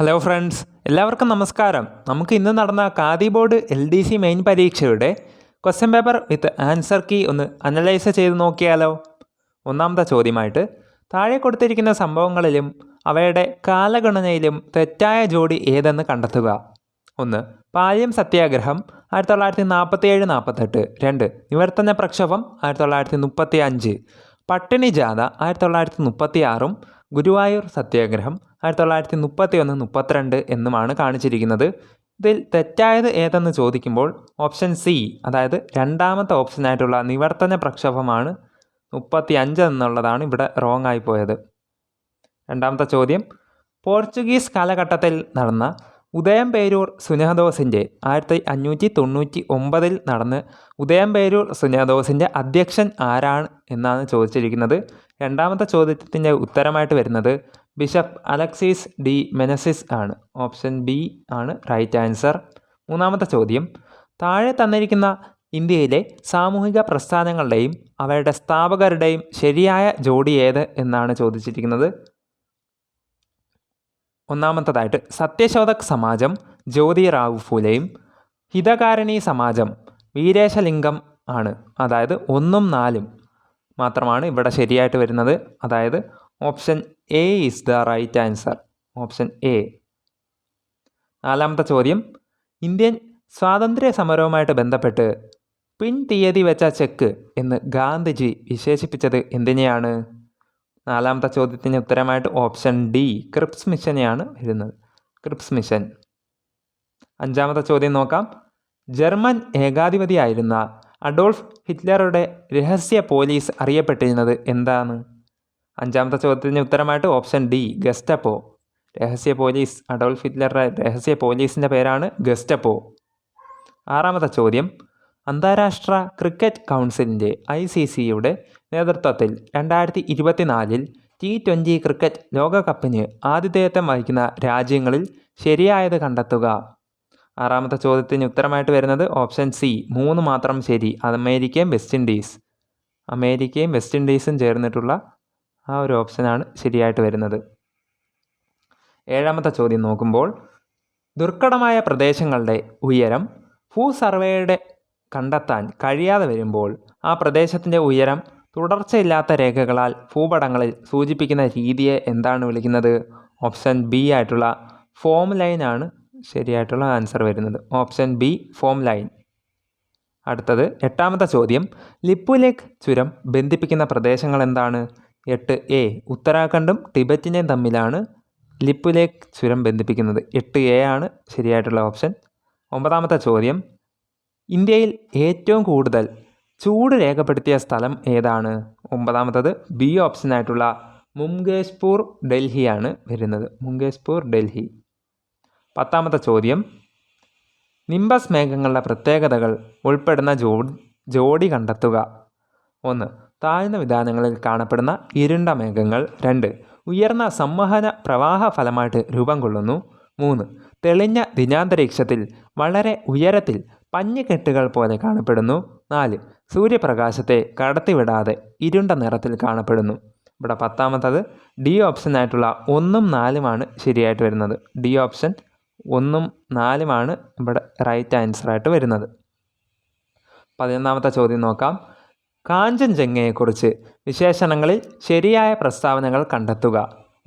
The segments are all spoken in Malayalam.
ഹലോ ഫ്രണ്ട്സ്, എല്ലാവർക്കും നമസ്കാരം. നമുക്ക് ഇന്ന് നടന്ന ഖാദി ബോർഡ് LDC മെയിൻ പരീക്ഷയുടെ question paper with answer key ഒന്ന് അനലൈസ് ചെയ്ത് നോക്കിയാലോ. ഒന്നാമത്തെ ചോദ്യമായിട്ട് താഴെ കൊടുത്തിരിക്കുന്ന സംഭവങ്ങളിലും അവയുടെ കാലഗണനയിലും തെറ്റായ ജോഡി ഏതെന്ന് കണ്ടെത്തുക. 1. പാല്യം സത്യാഗ്രഹം 1947-48. 2. നിവർത്തന പ്രക്ഷോഭം 1935. പട്ടിണി ജാഥ 1936. ഗുരുവായൂർ സത്യാഗ്രഹം 1931-32 എന്നുമാണ് കാണിച്ചിരിക്കുന്നത്. ഇതിൽ തെറ്റായത് ഏതെന്ന് ചോദിക്കുമ്പോൾ ഓപ്ഷൻ സി, അതായത് രണ്ടാമത്തെ ഓപ്ഷനായിട്ടുള്ള നിവർത്തന പ്രക്ഷോഭമാണ് 35 എന്നുള്ളതാണ് ഇവിടെ റോങ് ആയിപ്പോയത്. രണ്ടാമത്തെ ചോദ്യം, പോർച്ചുഗീസ് കാലഘട്ടത്തിൽ നടന്ന ഉദയംപേരൂർ സുനഹദോസിൻ്റെ 1599 നടന്ന് ഉദയംപേരൂർ സുനഹദോസിൻ്റെ അധ്യക്ഷൻ ആരാണ് എന്നാണ് ചോദിച്ചിരിക്കുന്നത്. രണ്ടാമത്തെ ചോദ്യത്തിൻ്റെ ഉത്തരമായിട്ട് വരുന്നത് ബിഷപ്പ് അലക്സീസ് ഡി മെനസിസ് ആണ്. ഓപ്ഷൻ ബി ആണ് റൈറ്റ് ആൻസർ. മൂന്നാമത്തെ ചോദ്യം, താഴെ തന്നിരിക്കുന്ന ഇന്ത്യയിലെ സാമൂഹിക പ്രസ്ഥാനങ്ങളുടെയും അവയുടെ സ്ഥാപകരുടെയും ശരിയായ ജോഡി ഏത് എന്നാണ് ചോദിച്ചിരിക്കുന്നത്. ഒന്നാമത്തതായിട്ട് സത്യശോധക് സമാജം ജ്യോതിറാവു ഫൂലെയും ഹിതകാരിണി സമാജം വീരേശലിംഗം ആണ്. അതായത് 1ഉം 4ഉം മാത്രമാണ് ഇവിടെ ശരിയായിട്ട് വരുന്നത്. അതായത് option A is the right answer. Option A. നാലാമത്തെ ചോദ്യം, ഇന്ത്യൻ സ്വാതന്ത്ര്യ സമരവുമായിട്ട് ബന്ധപ്പെട്ട് പിൻ തീയതി വെച്ച ചെക്ക് എന്ന് ഗാന്ധിജി വിശേഷിപ്പിച്ചത് എന്തിനെയാണ്? നാലാമത്തെ ചോദ്യത്തിന് ഉത്തരമായിട്ട് ഓപ്ഷൻ ഡി ക്രിപ്സ് മിഷനെയാണ് വരുന്നത്. Cripps mission. അഞ്ചാമത്തെ ചോദ്യം നോക്കാം. ജർമ്മൻ ഏകാധിപതിയായിരുന്ന അഡോൾഫ് ഹിറ്റ്ലറുടെ രഹസ്യ പോലീസ് അറിയപ്പെട്ടിരുന്നത് എന്താണ്? അഞ്ചാമത്തെ ചോദ്യത്തിന് ഉത്തരമായിട്ട് ഓപ്ഷൻ ഡി ഗെസ്റ്റപ്പോ. രഹസ്യ പോലീസ്, അഡോൾഫ് ഹിറ്റ്ലറുടെ രഹസ്യ പോലീസിൻ്റെ പേരാണ് ഗെസ്റ്റപ്പോ. ആറാമത്തെ ചോദ്യം, അന്താരാഷ്ട്ര ക്രിക്കറ്റ് കൗൺസിലിൻ്റെ ICCയുടെ നേതൃത്വത്തിൽ 2024 T20 ക്രിക്കറ്റ് ലോകകപ്പിന് ആതിഥേയത്വം വഹിക്കുന്ന രാജ്യങ്ങളിൽ ശരിയായത് കണ്ടെത്തുക. ആറാമത്തെ ചോദ്യത്തിന് ഉത്തരമായിട്ട് വരുന്നത് ഓപ്ഷൻ സി 3 മാത്രം ശരി. അമേരിക്കയും വെസ്റ്റ് ഇൻഡീസ്. അമേരിക്കയും വെസ്റ്റ് ഇൻഡീസും ചേർന്നിട്ടുള്ള ആ ഒരു ഓപ്ഷനാണ് ശരിയായിട്ട് വരുന്നത്. ഏഴാമത്തെ ചോദ്യം നോക്കുമ്പോൾ ദുർഘടമായ പ്രദേശങ്ങളുടെ ഉയരം ഭൂസർവേയുടെ കണ്ടെത്താൻ കഴിയാതെ വരുമ്പോൾ ആ പ്രദേശത്തിൻ്റെ ഉയരം തുടർച്ചയില്ലാത്ത രേഖകളാൽ ഭൂപടങ്ങളിൽ സൂചിപ്പിക്കുന്ന രീതിയെ എന്താണ് വിളിക്കുന്നത്? ഓപ്ഷൻ ബി ആയിട്ടുള്ള ഫോം ലൈൻ ആണ് ശരിയായിട്ടുള്ള ആൻസർ വരുന്നത്. Option B form line. അടുത്തത് എട്ടാമത്തെ ചോദ്യം, ലിപ്പുലേഖ് ചുരം ബന്ധിപ്പിക്കുന്ന പ്രദേശങ്ങൾ എന്താണ്? 8A ഉത്തരാഖണ്ഡും ടിബറ്റിനെയും തമ്മിലാണ് ലിപ്പുലേഖ് ചുരം ബന്ധിപ്പിക്കുന്നത്. 8A ആണ് ശരിയായിട്ടുള്ള ഓപ്ഷൻ. ഒമ്പതാമത്തെ ചോദ്യം, ഇന്ത്യയിൽ ഏറ്റവും കൂടുതൽ ചൂട് രേഖപ്പെടുത്തിയ സ്ഥലം ഏതാണ്? ഒമ്പതാമത്തത് ബി ഓപ്ഷനായിട്ടുള്ള മുങ്കേഷ്പൂർ ഡൽഹിയാണ് വരുന്നത്. മുങ്കേഷ്പൂർ ഡൽഹി. പത്താമത്തെ ചോദ്യം, നിംബസ് മേഘങ്ങളുടെ പ്രത്യേകതകൾ ഉൾപ്പെടുന്ന ജോഡി കണ്ടെത്തുക. 1. താഴ്ന്ന വിതാനങ്ങളിൽ കാണപ്പെടുന്ന ഇരുണ്ട മേഘങ്ങൾ. 2. ഉയർന്ന സംവഹന പ്രവാഹ ഫലമായിട്ട് രൂപം കൊള്ളുന്നു. 3. തെളിഞ്ഞ ദിനാന്തരീക്ഷത്തിൽ വളരെ ഉയരത്തിൽ പഞ്ഞിക്കെട്ടുകൾ പോലെ കാണപ്പെടുന്നു. 4. സൂര്യപ്രകാശത്തെ കടത്തിവിടാതെ ഇരുണ്ട നിറത്തിൽ കാണപ്പെടുന്നു. ഇവിടെ പത്താമത്തത് ഡി ഓപ്ഷനായിട്ടുള്ള 1ഉം 4ഉമാണ് ശരിയായിട്ട് വരുന്നത്. ഡി ഓപ്ഷൻ 1ഉം 4ഉമാണ് ഇവിടെ റൈറ്റ് ആൻസറായിട്ട് വരുന്നത്. 11ാമത്തെ ചോദ്യം നോക്കാം. കാഞ്ചൻജംഗയെക്കുറിച്ച് വിശേഷണങ്ങളിൽ ശരിയായ പ്രസ്താവനകൾ കണ്ടെത്തുക.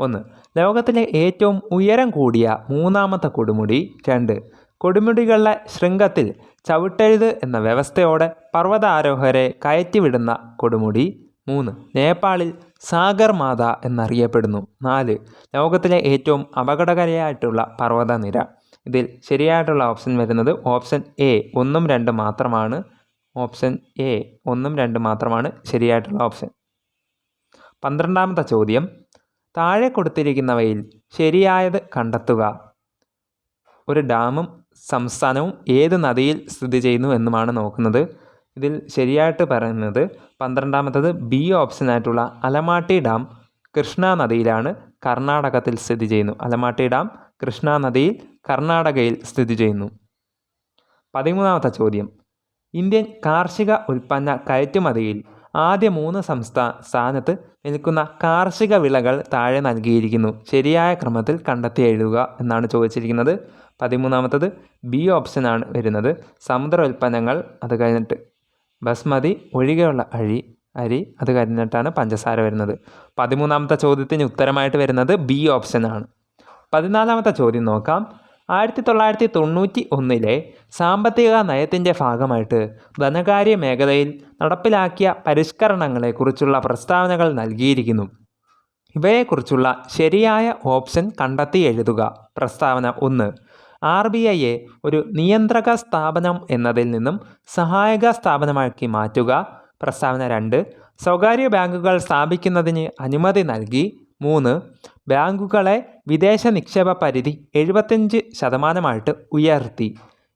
1. ലോകത്തിലെ ഏറ്റവും ഉയരം കൂടിയ 3ാമത്തെ കൊടുമുടി. 2. കൊടുമുടികളുടെ ശൃംഖത്തിൽ ചവിട്ടെഴുത് എന്ന വ്യവസ്ഥയോടെ പർവ്വതാരോഹരെ കയറ്റിവിടുന്ന കൊടുമുടി. 3. നേപ്പാളിൽ സാഗർ മാത എന്നറിയപ്പെടുന്നു. 4. ലോകത്തിലെ ഏറ്റവും അപകടകരമായിട്ടുള്ള പർവ്വതനിര. ഇതിൽ ശരിയായിട്ടുള്ള ഓപ്ഷൻ വരുന്നത് ഓപ്ഷൻ എ 1ഉം 2ഉം മാത്രമാണ്. ഓപ്ഷൻ എ 1ഉം 2ഉം മാത്രമാണ് ശരിയായിട്ടുള്ള ഓപ്ഷൻ. 12ാമത്തെ ചോദ്യം, താഴെ കൊടുത്തിരിക്കുന്നവയിൽ ശരിയായത് കണ്ടെത്തുക. ഒരു ഡാമും സംസ്ഥാനവും ഏത് നദിയിൽ സ്ഥിതി ചെയ്യുന്നു എന്നുമാണ് നോക്കുന്നത്. ഇതിൽ ശരിയായിട്ട് പറയുന്നത് 12ാമത്തത് ബി ഓപ്ഷനായിട്ടുള്ള അലമാട്ടി ഡാം കൃഷ്ണ നദിയിലാണ്, കർണാടകത്തിൽ സ്ഥിതി ചെയ്യുന്നു. അലമാട്ടി ഡാം കൃഷ്ണ നദിയിൽ കർണാടകയിൽ സ്ഥിതി ചെയ്യുന്നു. 13ാമത്തെ ചോദ്യം, ഇന്ത്യൻ കാർഷിക ഉൽപ്പന്ന കയറ്റുമതിയിൽ ആദ്യ 3 സ്ഥാനത്ത് നിൽക്കുന്ന കാർഷിക വിളകൾ താഴെ നൽകിയിരിക്കുന്നു. ശരിയായ ക്രമത്തിൽ കണ്ടെത്തി എഴുതുക എന്നാണ് ചോദിച്ചിരിക്കുന്നത്. 13ാമത്തത് ബി ഓപ്ഷനാണ് വരുന്നത്. സമുദ്ര ഉൽപ്പന്നങ്ങൾ, അത് കഴിഞ്ഞിട്ട് ബസ്മതി ഒഴികെയുള്ള അരി, അത് കഴിഞ്ഞിട്ടാണ് പഞ്ചസാര വരുന്നത്. 13ാമത്തെ ചോദ്യത്തിന് ഉത്തരമായിട്ട് വരുന്നത് ബി ഓപ്ഷനാണ്. 14ാമത്തെ ചോദ്യം നോക്കാം. 1991 സാമ്പത്തിക നയത്തിൻ്റെ ഭാഗമായിട്ട് ധനകാര്യ മേഖലയിൽ നടപ്പിലാക്കിയ പരിഷ്കരണങ്ങളെക്കുറിച്ചുള്ള പ്രസ്താവനകൾ നൽകിയിരിക്കുന്നു. ഇവയെക്കുറിച്ചുള്ള ശരിയായ ഓപ്ഷൻ കണ്ടെത്തി എഴുതുക. പ്രസ്താവന 1, RBIയെ ഒരു നിയന്ത്രക സ്ഥാപനം എന്നതിൽ നിന്നും സഹായക സ്ഥാപനമാക്കി മാറ്റുക. പ്രസ്താവന 2, സ്വകാര്യ ബാങ്കുകൾ സ്ഥാപിക്കുന്നതിന് അനുമതി നൽകി. 3, ബാങ്കുകളെ വിദേശ നിക്ഷേപ പരിധി 75% ഉയർത്തി.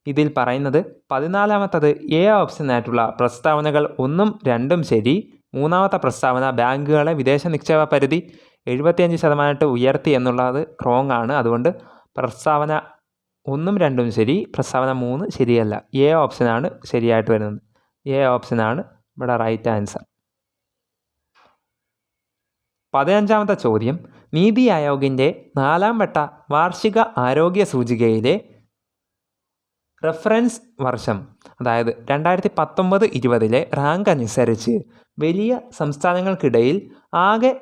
ഇതിൽ പറയുന്നത് 14ാമത്തത് എ ഓപ്ഷനായിട്ടുള്ള പ്രസ്താവനകൾ 1ഉം 2ഉം ശരി. 3ാമത്തെ പ്രസ്താവന ബാങ്കുകളെ വിദേശ നിക്ഷേപ പരിധി 75% ഉയർത്തി എന്നുള്ളത് റോങ് ആണ്. അതുകൊണ്ട് പ്രസ്താവന 1ഉം 2ഉം ശരി, പ്രസ്താവന 3 ശരിയല്ല. എ ഓപ്ഷനാണ് ശരിയായിട്ട് വരുന്നത്. എ ഓപ്ഷനാണ് ഇവിടെ റൈറ്റ് ആൻസർ. 15ാമത്തെ ചോദ്യം. നീതി ആയോഗിൻ്റെ 4ാം വട്ട വാർഷിക ആരോഗ്യ സൂചികയിലെ റെഫറൻസ് വർഷം, അതായത് 2019-20 റാങ്ക് അനുസരിച്ച് വലിയ സംസ്ഥാനങ്ങൾക്കിടയിൽ ആകെ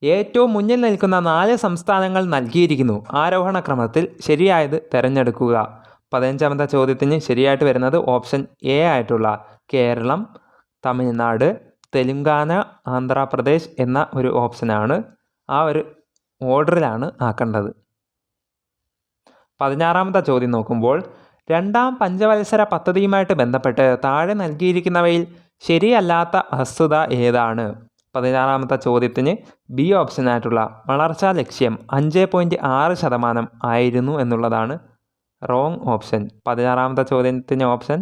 ഏറ്റവും മുന്നിൽ നിൽക്കുന്ന 4 സംസ്ഥാനങ്ങൾ നൽകിയിരിക്കുന്നു. ആരോഹണ ക്രമത്തിൽ ശരിയായത് തിരഞ്ഞെടുക്കുക. 15ാമത്തെ ചോദ്യത്തിന് ശരിയായിട്ട് വരുന്നത് ഓപ്ഷൻ എ ആയിട്ടുള്ള കേരളം, തമിഴ്നാട്, തെലുങ്കാന, ആന്ധ്രാപ്രദേശ് എന്ന ഒരു ഓപ്ഷനാണ്. ആ ഒരു ഓർഡറിലാണ് ആക്കേണ്ടത്. 16ാമത്തെ ചോദ്യം നോക്കുമ്പോൾ 2ാം പഞ്ചവത്സര പദ്ധതിയുമായിട്ട് ബന്ധപ്പെട്ട് താഴെ നൽകിയിരിക്കുന്നവയിൽ ശരിയല്ലാത്ത വസ്തുത ഏതാണ്? 16ാമത്തെ ചോദ്യത്തിന് ബി ഓപ്ഷനായിട്ടുള്ള വളർച്ചാ ലക്ഷ്യം 5.6% ആയിരുന്നു എന്നുള്ളതാണ് റോങ് ഓപ്ഷൻ. 16ാമത്തെ ചോദ്യത്തിന് ഓപ്ഷൻ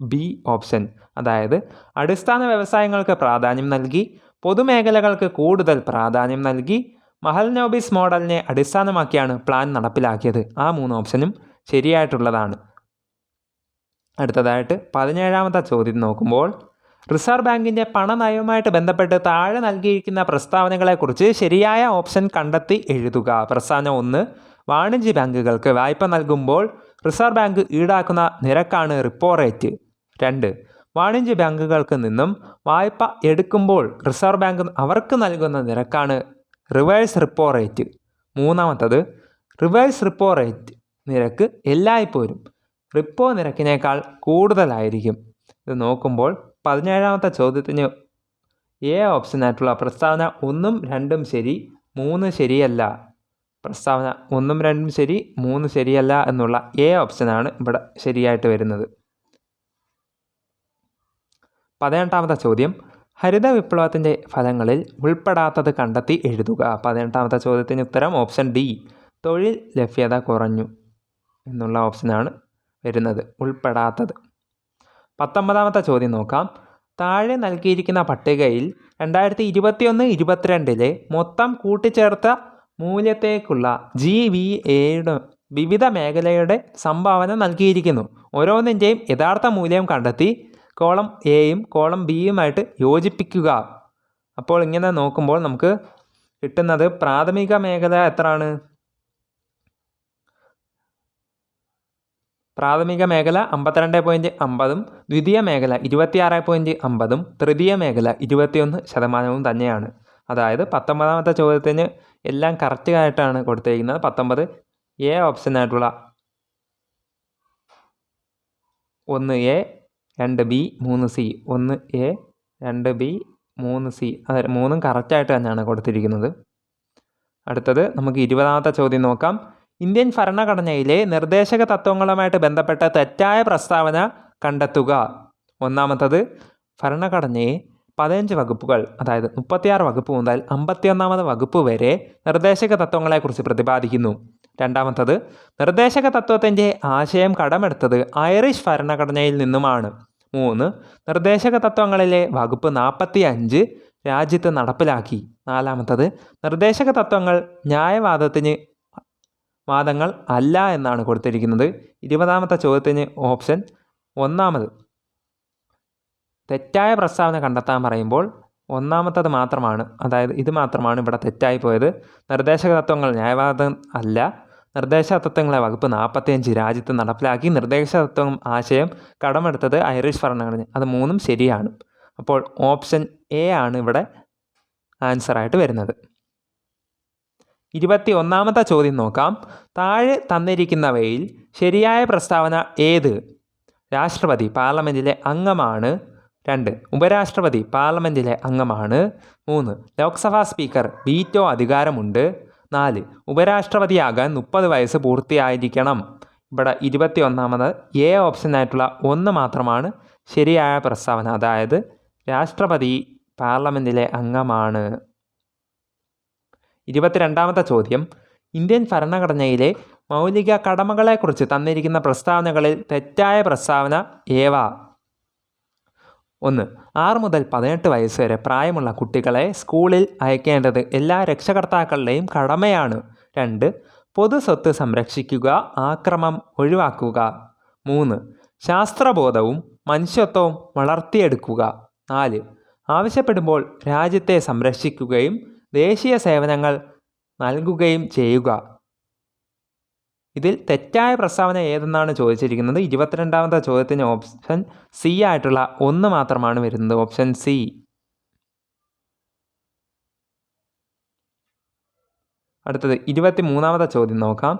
ബി ഓപ്ഷൻ, അതായത് അടിസ്ഥാന വ്യവസായങ്ങൾക്ക് പ്രാധാന്യം നൽകി, പൊതുമേഖലകൾക്ക് കൂടുതൽ പ്രാധാന്യം നൽകി, മഹൽനോബിസ് മോഡലിനെ അടിസ്ഥാനമാക്കിയാണ് പ്ലാൻ നടപ്പിലാക്കിയത്. ആ 3 ഓപ്ഷനും ശരിയായിട്ടുള്ളതാണ്. അടുത്തതായിട്ട് 17ാമത്തെ ചോദ്യം നോക്കുമ്പോൾ റിസർവ് ബാങ്കിൻ്റെ പണനയവുമായിട്ട് ബന്ധപ്പെട്ട് താഴെ നൽകിയിരിക്കുന്ന പ്രസ്താവനകളെക്കുറിച്ച് ശരിയായ ഓപ്ഷൻ കണ്ടെത്തി എഴുതുക. പ്രസ്താവന 1, വാണിജ്യ ബാങ്കുകൾക്ക് വായ്പ നൽകുമ്പോൾ റിസർവ് ബാങ്ക് ഈടാക്കുന്ന നിരക്കാണ് റിപ്പോ റേറ്റ്. 2, വാണിജ്യ ബാങ്കുകൾക്ക് നിന്നും വായ്പ എടുക്കുമ്പോൾ റിസർവ് ബാങ്ക് അവർക്ക് നൽകുന്ന നിരക്കാണ് റിവേഴ്സ് റിപ്പോ റേറ്റ്. 3ാമത്തത് റിവേഴ്സ് റിപ്പോ റേറ്റ് നിരക്ക് എല്ലായ്പ്പോഴും റിപ്പോ നിരക്കിനേക്കാൾ കൂടുതലായിരിക്കും. ഇത് നോക്കുമ്പോൾ 17ാമത്തെ ചോദ്യത്തിന് എ ഓപ്ഷനായിട്ടുള്ള പ്രസ്താവന 1ഉം 2ഉം ശരി, 3 ശരിയല്ല. പ്രസ്താവന 1ഉം 2ഉം ശരി, 3 ശരിയല്ല എന്നുള്ള എ ഓപ്ഷനാണ് ഇവിടെ ശരിയായിട്ട് വരുന്നത്. 18ാമത്തെ ചോദ്യം. ഹരിത വിപ്ലവത്തിൻ്റെ ഫലങ്ങളിൽ ഉൾപ്പെടാത്തത് കണ്ടെത്തി എഴുതുക. 18ാമത്തെ ചോദ്യത്തിന് ഉത്തരം ഓപ്ഷൻ ഡി, തൊഴിൽ ലഭ്യത കുറഞ്ഞു എന്നുള്ള ഓപ്ഷനാണ് വരുന്നത്, ഉൾപ്പെടാത്തത്. 19ാമത്തെ ചോദ്യം നോക്കാം. താഴെ നൽകിയിരിക്കുന്ന പട്ടികയിൽ 2021-22 മൊത്തം കൂട്ടിച്ചേർത്ത മൂല്യത്തേക്കുള്ള GVAയുടെ വിവിധ മേഖലയുടെ സംഭാവന നൽകിയിരിക്കുന്നു. ഓരോന്നിൻ്റെയും യഥാർത്ഥ മൂല്യം കണ്ടെത്തി കോളം എയും കോളം ബിയുമായിട്ട് യോജിപ്പിക്കുക. അപ്പോൾ ഇങ്ങനെ നോക്കുമ്പോൾ നമുക്ക് കിട്ടുന്നത് പ്രാഥമിക മേഖല എത്രയാണ്? പ്രാഥമിക മേഖല 52.50%, ദ്വിതീയ മേഖല 26.50%, തൃതീയ മേഖല 21% തന്നെയാണ്. അതായത് 19ാമത്തെ ചോദ്യത്തിന് എല്ലാം കറക്റ്റായിട്ടാണ് കൊടുത്തിരിക്കുന്നത്. 19 A ഓപ്ഷനായിട്ടുള്ള 1A 2B 3C, 1A 2B 3C, അത് 3ഉം കറക്റ്റായിട്ട് തന്നെയാണ് കൊടുത്തിരിക്കുന്നത്. അടുത്തത് നമുക്ക് 20ാമത്തെ ചോദ്യം നോക്കാം. ഇന്ത്യൻ ഭരണഘടനയിലെ നിർദ്ദേശക തത്വങ്ങളുമായിട്ട് ബന്ധപ്പെട്ട തെറ്റായ പ്രസ്താവന കണ്ടെത്തുക. 1ാമത്തത് ഭരണഘടനയെ 15 വകുപ്പുകൾ, അതായത് 36 വകുപ്പ് മുതൽ 51ാമത് വകുപ്പ് വരെ നിർദ്ദേശക തത്വങ്ങളെക്കുറിച്ച് പ്രതിപാദിക്കുന്നു. 2ാമത്തത് നിർദ്ദേശക തത്വത്തിൻ്റെ ആശയം കടമെടുത്തത് ഐറിഷ് ഭരണഘടനയിൽ നിന്നുമാണ്. 3, നിർദ്ദേശക തത്വങ്ങളിലെ വകുപ്പ് 45 രാജ്യത്ത് നടപ്പിലാക്കി. 4ാമത്തത് നിർദ്ദേശക തത്വങ്ങൾ വാദങ്ങൾ അല്ല എന്നാണ് കൊടുത്തിരിക്കുന്നത്. 20ാമത്തെ ചോദ്യത്തിന് ഓപ്ഷൻ 1 തെറ്റായ പ്രസ്താവന കണ്ടെത്താൻ പറയുമ്പോൾ ഒന്നാമത്തത് മാത്രമാണ്, അതായത് ഇത് മാത്രമാണ് ഇവിടെ തെറ്റായി പോയത്. നിർദ്ദേശക തത്വങ്ങൾ ന്യായവാദം അല്ല. നിർദ്ദേശക തത്വങ്ങളെ വകുപ്പ് 45 രാജ്യത്ത് നടപ്പിലാക്കി. നിർദ്ദേശക തത്വം ആശയം കടമെടുത്തത് ഐറിഷ് ഭരണഘടന. അത് മൂന്നും ശരിയാണ്. അപ്പോൾ ഓപ്ഷൻ എ ആണ് ഇവിടെ ആൻസറായിട്ട് വരുന്നത്. 21ാമത്തെ ചോദ്യം നോക്കാം. താഴെ തന്നിരിക്കുന്നവയിൽ ശരിയായ പ്രസ്താവന ഏത്? രാഷ്ട്രപതി പാർലമെൻറ്റിലെ അംഗമാണ്. 2 ഉപരാഷ്ട്രപതി പാർലമെൻറ്റിലെ അംഗമാണ്. 3 ലോക്സഭാ സ്പീക്കർ വീറ്റോ അധികാരമുണ്ട്. 4 ഉപരാഷ്ട്രപതിയാകാൻ 30 വയസ്സ് പൂർത്തിയായിരിക്കണം. ഇവിടെ 21ാമത് എ ഓപ്ഷനായിട്ടുള്ള 1 മാത്രമാണ് ശരിയായ പ്രസ്താവന, അതായത് രാഷ്ട്രപതി പാർലമെൻറ്റിലെ അംഗമാണ്. 22ാമത്തെ ചോദ്യം. ഇന്ത്യൻ ഭരണഘടനയിലെ മൗലിക കടമകളെക്കുറിച്ച് തന്നിരിക്കുന്ന പ്രസ്താവനകളിൽ തെറ്റായ പ്രസ്താവന ഏവ? 1 6 മുതൽ 18 വയസ്സ് വരെ പ്രായമുള്ള കുട്ടികളെ സ്കൂളിൽ അയക്കേണ്ടത് എല്ലാ രക്ഷകർത്താക്കളുടെയും കടമയാണ്. 2 പൊതു സ്വത്ത് സംരക്ഷിക്കുക, ആക്രമം ഒഴിവാക്കുക. 3 ശാസ്ത്രബോധവും മനുഷ്യത്വവും വളർത്തിയെടുക്കുക. 4 ആവശ്യപ്പെടുമ്പോൾ രാജ്യത്തെ സംരക്ഷിക്കുകയും ദേശീയ സേവനങ്ങൾ നൽകുകയും ചെയ്യുക. ഇതിൽ തെറ്റായ പ്രസ്താവന ഏതെന്നാണ് ചോദിച്ചിരിക്കുന്നത്. 22ാമത്തെ ചോദ്യത്തിന് ഓപ്ഷൻ സി ആയിട്ടുള്ള 1 മാത്രമാണ് വരുന്നത്, ഓപ്ഷൻ സി. അടുത്തത് 23ാമത്തെ ചോദ്യം നോക്കാം.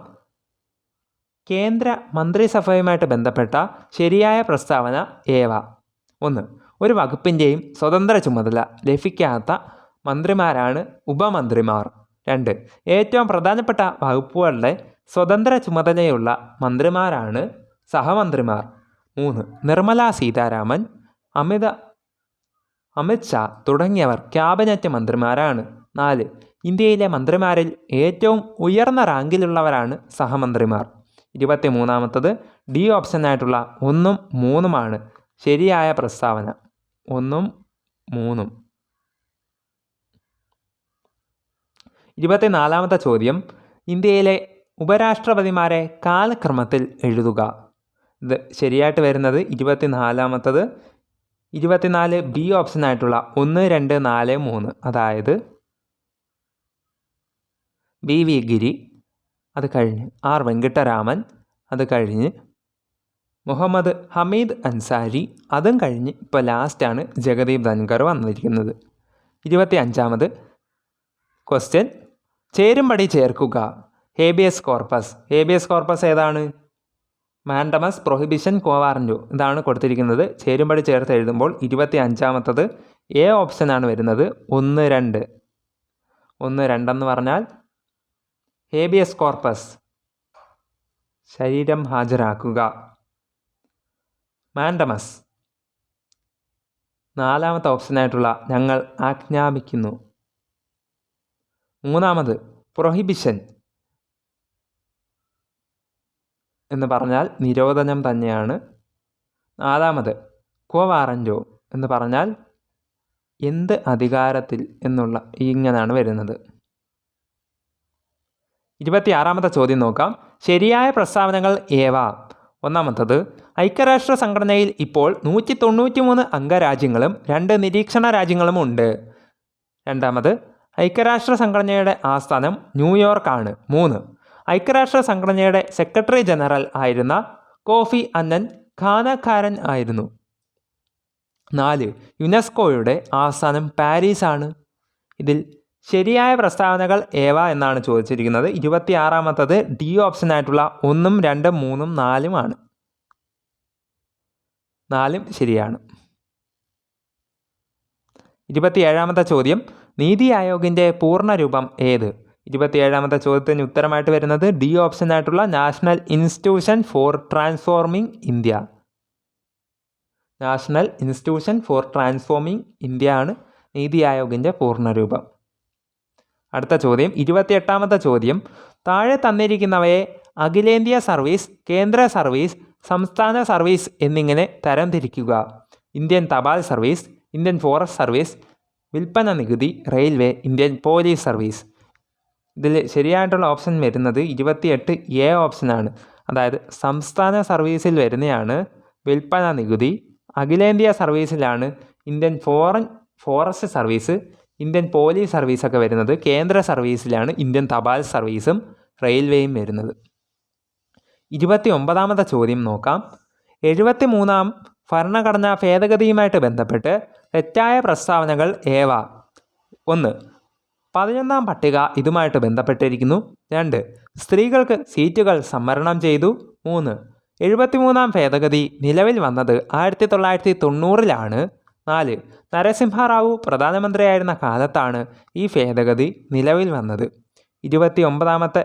കേന്ദ്ര മന്ത്രിസഭയുമായിട്ട് ബന്ധപ്പെട്ട ശരിയായ പ്രസ്താവന ഏവ? 1 ഒരു വകുപ്പിൻ്റെയും സ്വതന്ത്ര ചുമതല ലഭിക്കാത്ത മന്ത്രിമാരാണ് ഉപമന്ത്രിമാർ. 2 ഏറ്റവും പ്രധാനപ്പെട്ട വകുപ്പുകളുടെ സ്വതന്ത്ര ചുമതലയുള്ള മന്ത്രിമാരാണ് സഹമന്ത്രിമാർ. 3 നിർമ്മല സീതാരാമൻ, അമിത് ഷാ തുടങ്ങിയവർ ക്യാബിനറ്റ് മന്ത്രിമാരാണ്. 4 ഇന്ത്യയിലെ മന്ത്രിമാരിൽ ഏറ്റവും ഉയർന്ന റാങ്കിലുള്ളവരാണ് സഹമന്ത്രിമാർ. 23ാമത്തത് ഡി ഓപ്ഷനായിട്ടുള്ള 1ഉം 3ഉമാണ് ശരിയായ പ്രസ്താവന. 1ഉം 3ഉം. 24ാമത്തെ ചോദ്യം. ഇന്ത്യയിലെ ഉപരാഷ്ട്രപതിമാരെ കാലക്രമത്തിൽ എഴുതുക. ഇത് ശരിയായിട്ട് വരുന്നത് 24ാമത്തത് 24 ബി ഓപ്ഷനായിട്ടുള്ള 1 2 4 3, അതായത് BV ഗിരി, അത് കഴിഞ്ഞ് ആർ വെങ്കിട്ടരാമൻ, അത് കഴിഞ്ഞ് മുഹമ്മദ് ഹമീദ് അൻസാരി, അതും കഴിഞ്ഞ് ഇപ്പോൾ ലാസ്റ്റാണ് ജഗദീപ് ധൻഖർ വന്നിരിക്കുന്നത്. 25ാമത് ക്വസ്റ്റ്യൻ. ചേരുംപടി ചേർക്കുക. Habeas corpus. ഹേബിയസ് കോർപ്പസ് ഏതാണ്? മാൻഡമസ് പ്രൊഹിബിഷൻ കോവാറൻറ്റോ, ഇതാണ് കൊടുത്തിരിക്കുന്നത്. ചേരുംപടി ചേർത്ത് എഴുതുമ്പോൾ 25ാമത്തത് എ ഓപ്ഷനാണ് വരുന്നത്, 1 2. 1 2 എന്ന് പറഞ്ഞാൽ ഹേബിയസ് കോർപ്പസ്, ശരീരം ഹാജരാക്കുക. മാൻഡമസ് 4ാമത്തെ ഓപ്ഷനായിട്ടുള്ള ഞങ്ങൾ ആജ്ഞാപിക്കുന്നു. 3ാമത് പ്രൊഹിബിഷൻ എന്ന് പറഞ്ഞാൽ നിരോധനം തന്നെയാണ്. 4ാമത് കോവാറൻറ്റോ എന്ന് പറഞ്ഞാൽ എന്ത് അധികാരത്തിൽ എന്നുള്ള ഇങ്ങനെയാണ് വരുന്നത്. 26ാമത്തെ ചോദ്യം നോക്കാം. ശരിയായ പ്രസ്താവനകൾ ഏവ? 1ാമത്തത് ഐക്യരാഷ്ട്ര സംഘടനയിൽ ഇപ്പോൾ 193 അംഗരാജ്യങ്ങളും 2 നിരീക്ഷണ രാജ്യങ്ങളും ഉണ്ട്. 2ാമത് ഐക്യരാഷ്ട്ര സംഘടനയുടെ ആസ്ഥാനം ന്യൂയോർക്കാണ്. 3 ഐക്യരാഷ്ട്ര സംഘടനയുടെ സെക്രട്ടറി ജനറൽ ആയിരുന്ന കോഫി അന്നൻ ഘാനക്കാരൻ ആയിരുന്നു. 4 യുനെസ്കോയുടെ ആസ്ഥാനം പാരീസാണ്. ഇതിൽ ശരിയായ പ്രസ്താവനകൾ ഏവ എന്നാണ് ചോദിച്ചിരിക്കുന്നത്. 26ാമത്തത് ഡി ഓപ്ഷനായിട്ടുള്ള 1 2 3 4 4ഉം ശരിയാണ്. 27ാമത്തെ ചോദ്യം. നീതി ആയോഗിൻ്റെ പൂർണ്ണരൂപം ഏത്? 27ാമത്തെ ചോദ്യത്തിന് ഉത്തരമായിട്ട് വരുന്നത് ഡി ഓപ്ഷനായിട്ടുള്ള national institution for transforming India. National institution for transforming India ആണ് നീതി ആയോഗിൻ്റെ പൂർണ്ണരൂപം. അടുത്ത ചോദ്യം 28ാമത്തെ ചോദ്യം. താഴെ തന്നിരിക്കുന്നവയെ അഖിലേന്ത്യാ സർവീസ്, കേന്ദ്ര സർവീസ്, സംസ്ഥാന സർവീസ് എന്നിങ്ങനെ തരംതിരിക്കുക. ഇന്ത്യൻ തപാൽ സർവീസ്, ഇന്ത്യൻ ഫോറസ്റ്റ് സർവീസ്, വിൽപ്പന നികുതി, റെയിൽവേ, ഇന്ത്യൻ പോലീസ് സർവീസ്. ഇതിൽ ശരിയായിട്ടുള്ള ഓപ്ഷൻ വരുന്നത് 28 എ ഓപ്ഷനാണ്. അതായത് സംസ്ഥാന സർവീസിൽ വരുന്നതാണ് വിൽപ്പന നികുതി, അഖിലേന്ത്യാ സർവീസിലാണ് Indian forest service, Indian police സർവീസൊക്കെ വരുന്നത്. കേന്ദ്ര സർവീസിലാണ് ഇന്ത്യൻ തപാൽ സർവീസും റെയിൽവേയും വരുന്നത്. 29ാമത്തെ ചോദ്യം നോക്കാം. 73ാം ഭരണഘടനാ ഭേദഗതിയുമായിട്ട് ബന്ധപ്പെട്ട് തെറ്റായ പ്രസ്താവനകൾ ഏവ? 1. 11ാം പട്ടിക ഇതുമായിട്ട് ബന്ധപ്പെട്ടിരിക്കുന്നു. 2. സ്ത്രീകൾക്ക് സീറ്റുകൾ സംവരണം ചെയ്തു. 3. 73ാം ഭേദഗതി നിലവിൽ വന്നത് 1990-ലാണ്. 4. നരസിംഹറാവു പ്രധാനമന്ത്രിയായിരുന്ന കാലത്താണ് ഈ ഭേദഗതി നിലവിൽ വന്നത്. 29ാമത്തെ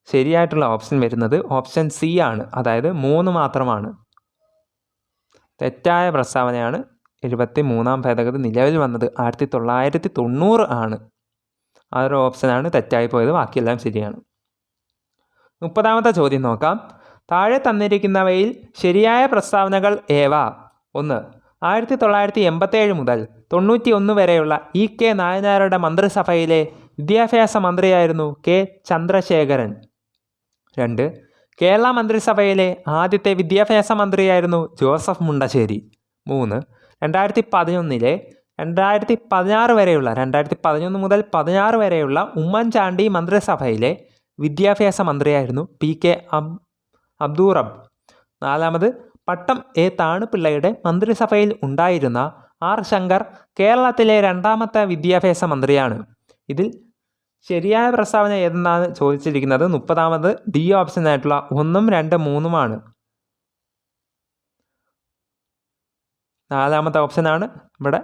ശരിയായിട്ടുള്ള ഓപ്ഷൻ വരുന്നത് ഓപ്ഷൻ സി ആണ്, അതായത് 3 മാത്രമാണ്. തെറ്റായ പ്രസ്താവനയാണ്. 73ാം ഭേദഗതി നിലവിൽ വന്നത് 1990 ആണ്. ആ ഒരു ഓപ്ഷനാണ് തെറ്റായി പോയത്, ബാക്കിയെല്ലാം ശരിയാണ്. 30ാമത്തെ ചോദ്യം നോക്കാം. താഴെ തന്നിരിക്കുന്നവയിൽ ശരിയായ പ്രസ്താവനകൾ ഏവ? 1. 1987 മുതൽ 91 വരെയുള്ള കെ നായനാരുടെ മന്ത്രിസഭയിലെ വിദ്യാഭ്യാസ മന്ത്രിയായിരുന്നു കെ ചന്ദ്രശേഖരൻ. 2. കേരള മന്ത്രിസഭയിലെ ആദ്യത്തെ വിദ്യാഭ്യാസ മന്ത്രിയായിരുന്നു ജോസഫ് മുണ്ടശ്ശേരി. 3. 2011 മുതൽ 16 വരെയുള്ള ഉമ്മൻചാണ്ടി മന്ത്രിസഭയിലെ വിദ്യാഭ്യാസ മന്ത്രിയായിരുന്നു PK അബ്ദുറബ്. 4. പട്ടം താണുപിള്ളയുടെ മന്ത്രിസഭയിൽ ഉണ്ടായിരുന്ന R ശങ്കർ കേരളത്തിലെ 2ാമത്തെ വിദ്യാഭ്യാസ മന്ത്രിയാണ്. ഇതിൽ ശരിയായ പ്രസ്താവന ഏതെന്നാണ് ചോദിച്ചിരിക്കുന്നത്. 30ാമത് ഡി ഓപ്ഷനായിട്ടുള്ള 1, 2, 3 4ാമത്തെ ഓപ്ഷനാണ് ഇവിടെ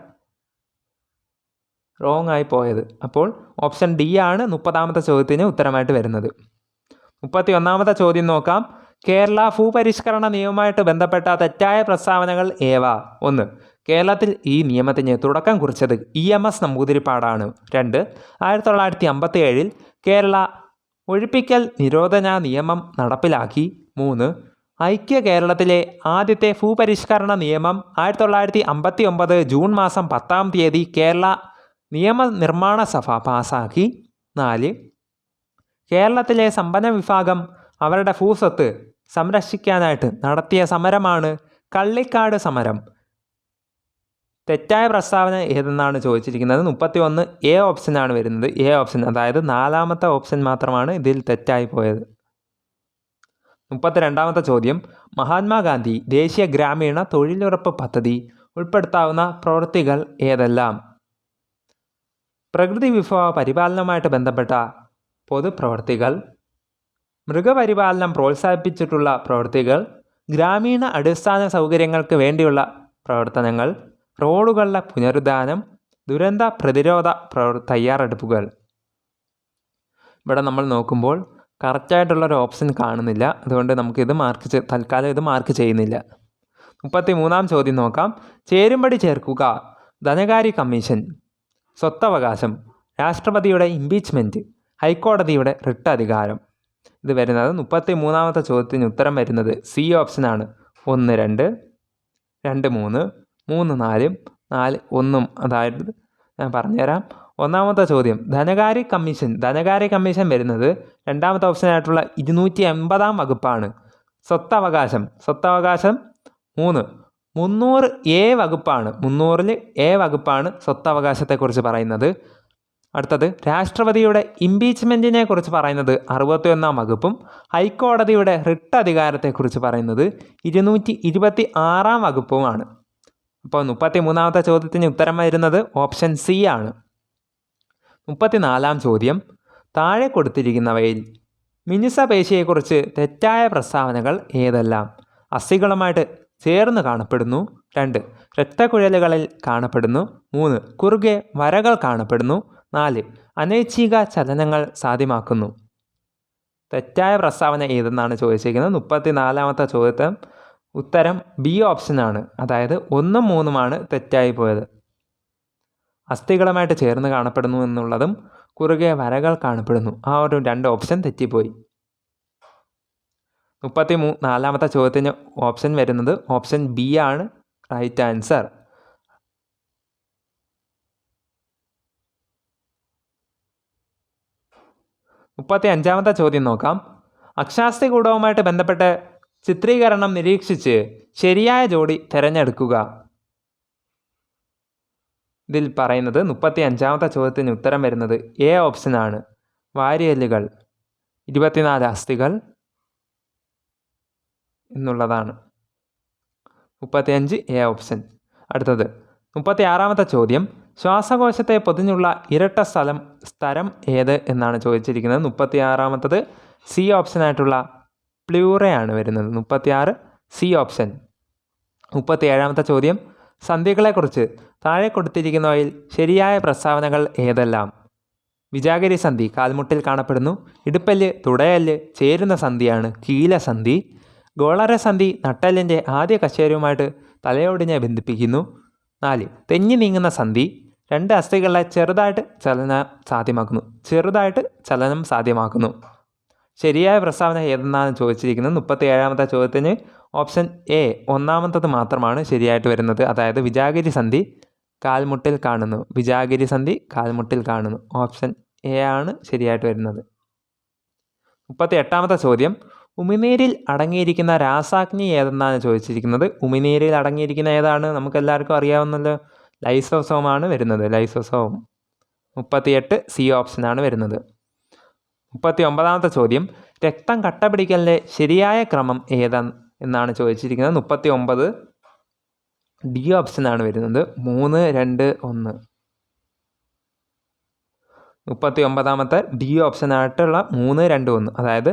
റോങ് ആയി പോയത്. അപ്പോൾ ഓപ്ഷൻ ഡി ആണ് 30ാമത്തെ ചോദ്യത്തിന് ഉത്തരമായിട്ട് വരുന്നത്. 31ാമത്തെ ചോദ്യം നോക്കാം. കേരള ഭൂപരിഷ്കരണ നിയമവുമായിട്ട് ബന്ധപ്പെട്ട തെറ്റായ പ്രസ്താവനകൾ ഏവ? 1. കേരളത്തിൽ ഈ നിയമത്തിന് തുടക്കം കുറിച്ചത് EMS നമ്പൂതിരിപ്പാടാണ്. 2. 1957 കേരള ഒഴിപ്പിക്കൽ നിരോധന നിയമം നടപ്പിലാക്കി. 3. ഐക്യ കേരളത്തിലെ ആദ്യത്തെ ഭൂപരിഷ്കരണ നിയമം 1959 ജൂൺ മാസം 10-ാം തീയതി കേരള നിയമനിർമ്മാണ സഭ പാസാക്കി. 4. കേരളത്തിലെ സമ്പന്ന വിഭാഗം അവരുടെ ഭൂസ്വത്ത് സംരക്ഷിക്കാനായിട്ട് നടത്തിയ സമരമാണ് കള്ളിക്കാട് സമരം. തെറ്റായ പ്രസ്താവന ഏതെന്നാണ് ചോദിച്ചിരിക്കുന്നത്. 31 ഓപ്ഷനാണ് വരുന്നത്. ഓപ്ഷൻ, അതായത് 4ാമത്തെ ഓപ്ഷൻ മാത്രമാണ് ഇതിൽ തെറ്റായി പോയത്. 32ാമത്തെ ചോദ്യം. മഹാത്മാഗാന്ധി ദേശീയ ഗ്രാമീണ തൊഴിലുറപ്പ് പദ്ധതി ഉൾപ്പെടുത്താവുന്ന പ്രവൃത്തികൾ ഏതെല്ലാം? പ്രകൃതി വിഭവ പരിപാലനവുമായിട്ട് ബന്ധപ്പെട്ട പൊതുപ്രവൃത്തികൾ, മൃഗപരിപാലനം പ്രോത്സാഹിപ്പിച്ചിട്ടുള്ള പ്രവൃത്തികൾ, ഗ്രാമീണ അടിസ്ഥാന സൗകര്യങ്ങൾക്ക് വേണ്ടിയുള്ള പ്രവർത്തനങ്ങൾ, റോഡുകളുടെ പുനരുദ്ധാനം, ദുരന്ത പ്രതിരോധ തയ്യാറെടുപ്പുകൾ. ഇവിടെ നമ്മൾ നോക്കുമ്പോൾ കറക്റ്റായിട്ടുള്ളൊരു ഓപ്ഷൻ കാണുന്നില്ല, അതുകൊണ്ട് നമുക്കിത് തൽക്കാലം ഇത് മാർക്ക് ചെയ്യുന്നില്ല. 33ാം ചോദ്യം നോക്കാം. ചേരുംപടി ചേർക്കുക, ധനകാര്യ കമ്മീഷൻ, സ്വത്തവകാശം, രാഷ്ട്രപതിയുടെ ഇംപീച്ച്മെൻറ്റ്, ഹൈക്കോടതിയുടെ റിട്ട് അധികാരം. ഇത് വരുന്നത് 33ാമത്തെ ചോദ്യത്തിന് ഉത്തരം വരുന്നത് സി ഓപ്ഷനാണ്. 1, 2, 2, 3, 3, 4, 4, 1. അതായത് ഞാൻ പറഞ്ഞുതരാം. 1ാമത്തെ ചോദ്യം ധനകാര്യ കമ്മീഷൻ വരുന്നത് 2ാമത്തെ ഓപ്ഷനായിട്ടുള്ള 280ാം വകുപ്പാണ്. സ്വത്തവകാശം 300 വകുപ്പാണ്. 300 വകുപ്പാണ് സ്വത്തവകാശത്തെക്കുറിച്ച് പറയുന്നത്. അടുത്തത് രാഷ്ട്രപതിയുടെ ഇംപീച്ച്മെൻറ്റിനെ കുറിച്ച് പറയുന്നത് 61ാം വകുപ്പും ഹൈക്കോടതിയുടെ റിട്ട് അധികാരത്തെക്കുറിച്ച് പറയുന്നത് 226ാം വകുപ്പുമാണ്. അപ്പോൾ 33ാമത്തെ ചോദ്യത്തിന് ഉത്തരം വരുന്നത് ഓപ്ഷൻ സി ആണ്. 34ാം ചോദ്യം. താഴെ കൊടുത്തിരിക്കുന്നവയിൽ മിനുസപേശിയെക്കുറിച്ച് തെറ്റായ പ്രസ്താവനകൾ ഏതെല്ലാം? അസ്ഥികളുമായിട്ട് ചേർന്ന് കാണപ്പെടുന്നു. 2. രക്തക്കുഴലുകളിൽ കാണപ്പെടുന്നു. 3. കുറുകെ വരകൾ കാണപ്പെടുന്നു. 4. അനൈച്ഛിക ചലനങ്ങൾ സാധ്യമാക്കുന്നു. തെറ്റായ പ്രസ്താവന ഏതെന്നാണ് ചോദിച്ചിരിക്കുന്നത്. 34ാമത്തെ ചോദ്യത്തിന് ഉത്തരം ബി ഓപ്ഷനാണ്. അതായത് 1ഉം 3ഉമാണ് തെറ്റായി പോയത്. അസ്ഥികളുമായിട്ട് ചേർന്ന് കാണപ്പെടുന്നു എന്നുള്ളതും കുറുകെ വരകൾ കാണപ്പെടുന്നു, ആ ഒരു 2 ഓപ്ഷൻ തെറ്റിപ്പോയി. 34ാമത്തെ ചോദ്യത്തിന് ഓപ്ഷൻ വരുന്നത് ഓപ്ഷൻ ബി ആണ് റൈറ്റ് ആൻസർ. 35ാമത്തെ ചോദ്യം നോക്കാം. അക്ഷാസ്ത്രീകൂടവുമായിട്ട് ബന്ധപ്പെട്ട് ചിത്രീകരണം നിരീക്ഷിച്ച് ശരിയായ ജോഡി തിരഞ്ഞെടുക്കുക. ഇതിൽ പറയുന്നത് 35ാമത്തെ ചോദ്യത്തിന് ഉത്തരം വരുന്നത് എ ഓപ്ഷനാണ്. വാരിയെല്ലുകൾ 24 അസ്ഥികൾ എന്നുള്ളതാണ്. 35 എ ഓപ്ഷൻ. അടുത്തത് 36ാമത്തെ ചോദ്യം, ശ്വാസകോശത്തെ പൊതിഞ്ഞുള്ള ഇരട്ട സ്ഥലം ഏത് എന്നാണ് ചോദിച്ചിരിക്കുന്നത്. 36ാമത്തത് സി ഓപ്ഷനായിട്ടുള്ള പ്ലൂറയാണ് വരുന്നത്. 36 സി ഓപ്ഷൻ. 37ാമത്തെ ചോദ്യം, സന്ധികളെക്കുറിച്ച് താഴെ കൊടുത്തിരിക്കുന്നവയിൽ ശരിയായ പ്രസ്താവനകൾ ഏതെല്ലാം? വിജാഗിരി സന്ധി കാൽമുട്ടിൽ കാണപ്പെടുന്നു. ഇടുപ്പല്ല് തുടയല്ല് ചേരുന്ന സന്ധിയാണ് കീലസന്ധി. ഗോളരസന്ധി നട്ടെല്ലിൻ്റെ ആദ്യ കശേരുവുമായിട്ട് തലയോടിനെ ബന്ധിപ്പിക്കുന്നു. 4 തെന്നി നീങ്ങുന്ന സന്ധി 2 അസ്ഥികളെ ചെറുതായിട്ട് ചലനം സാധ്യമാക്കുന്നു. ശരിയായ പ്രസ്താവന ഏതെന്നാണ് ചോദിച്ചിരിക്കുന്നത്. 37ാമത്തെ ചോദ്യത്തിന് ഓപ്ഷൻ എ ഒന്നാമത്തത് മാത്രമാണ് ശരിയായിട്ട് വരുന്നത്. അതായത് വിജാഗിരി സന്ധി കാൽമുട്ടിൽ കാണുന്നു. വിജാഗിരി സന്ധി കാൽമുട്ടിൽ കാണുന്നു. ഓപ്ഷൻ എ ആണ് ശരിയായിട്ട് വരുന്നത്. 38ാമത്തെ ചോദ്യം, ഉമിനീരിൽ അടങ്ങിയിരിക്കുന്ന രാസാഗ്നി ഏതെന്നാണ് ചോദിച്ചിരിക്കുന്നത്. ഉമിനീരിൽ അടങ്ങിയിരിക്കുന്ന ഏതാണ്? നമുക്കെല്ലാവർക്കും അറിയാവുന്നല്ലോ, ലൈസോസോമാണ് വരുന്നത്. ലൈസോസോം. 38 സി ഓപ്ഷനാണ് വരുന്നത്. 39ാമത്തെ ചോദ്യം, രക്തം കട്ടപിടിക്കലിൻ്റെ ശരിയായ ക്രമം എന്നാണ് ചോദിച്ചിരിക്കുന്നത്. 39 ഡി ഓപ്ഷനാണ് വരുന്നത്. 3, 2, 1. 39ാമത്തെ ഡി ഓപ്ഷനായിട്ടുള്ള 3, 2, 1. അതായത്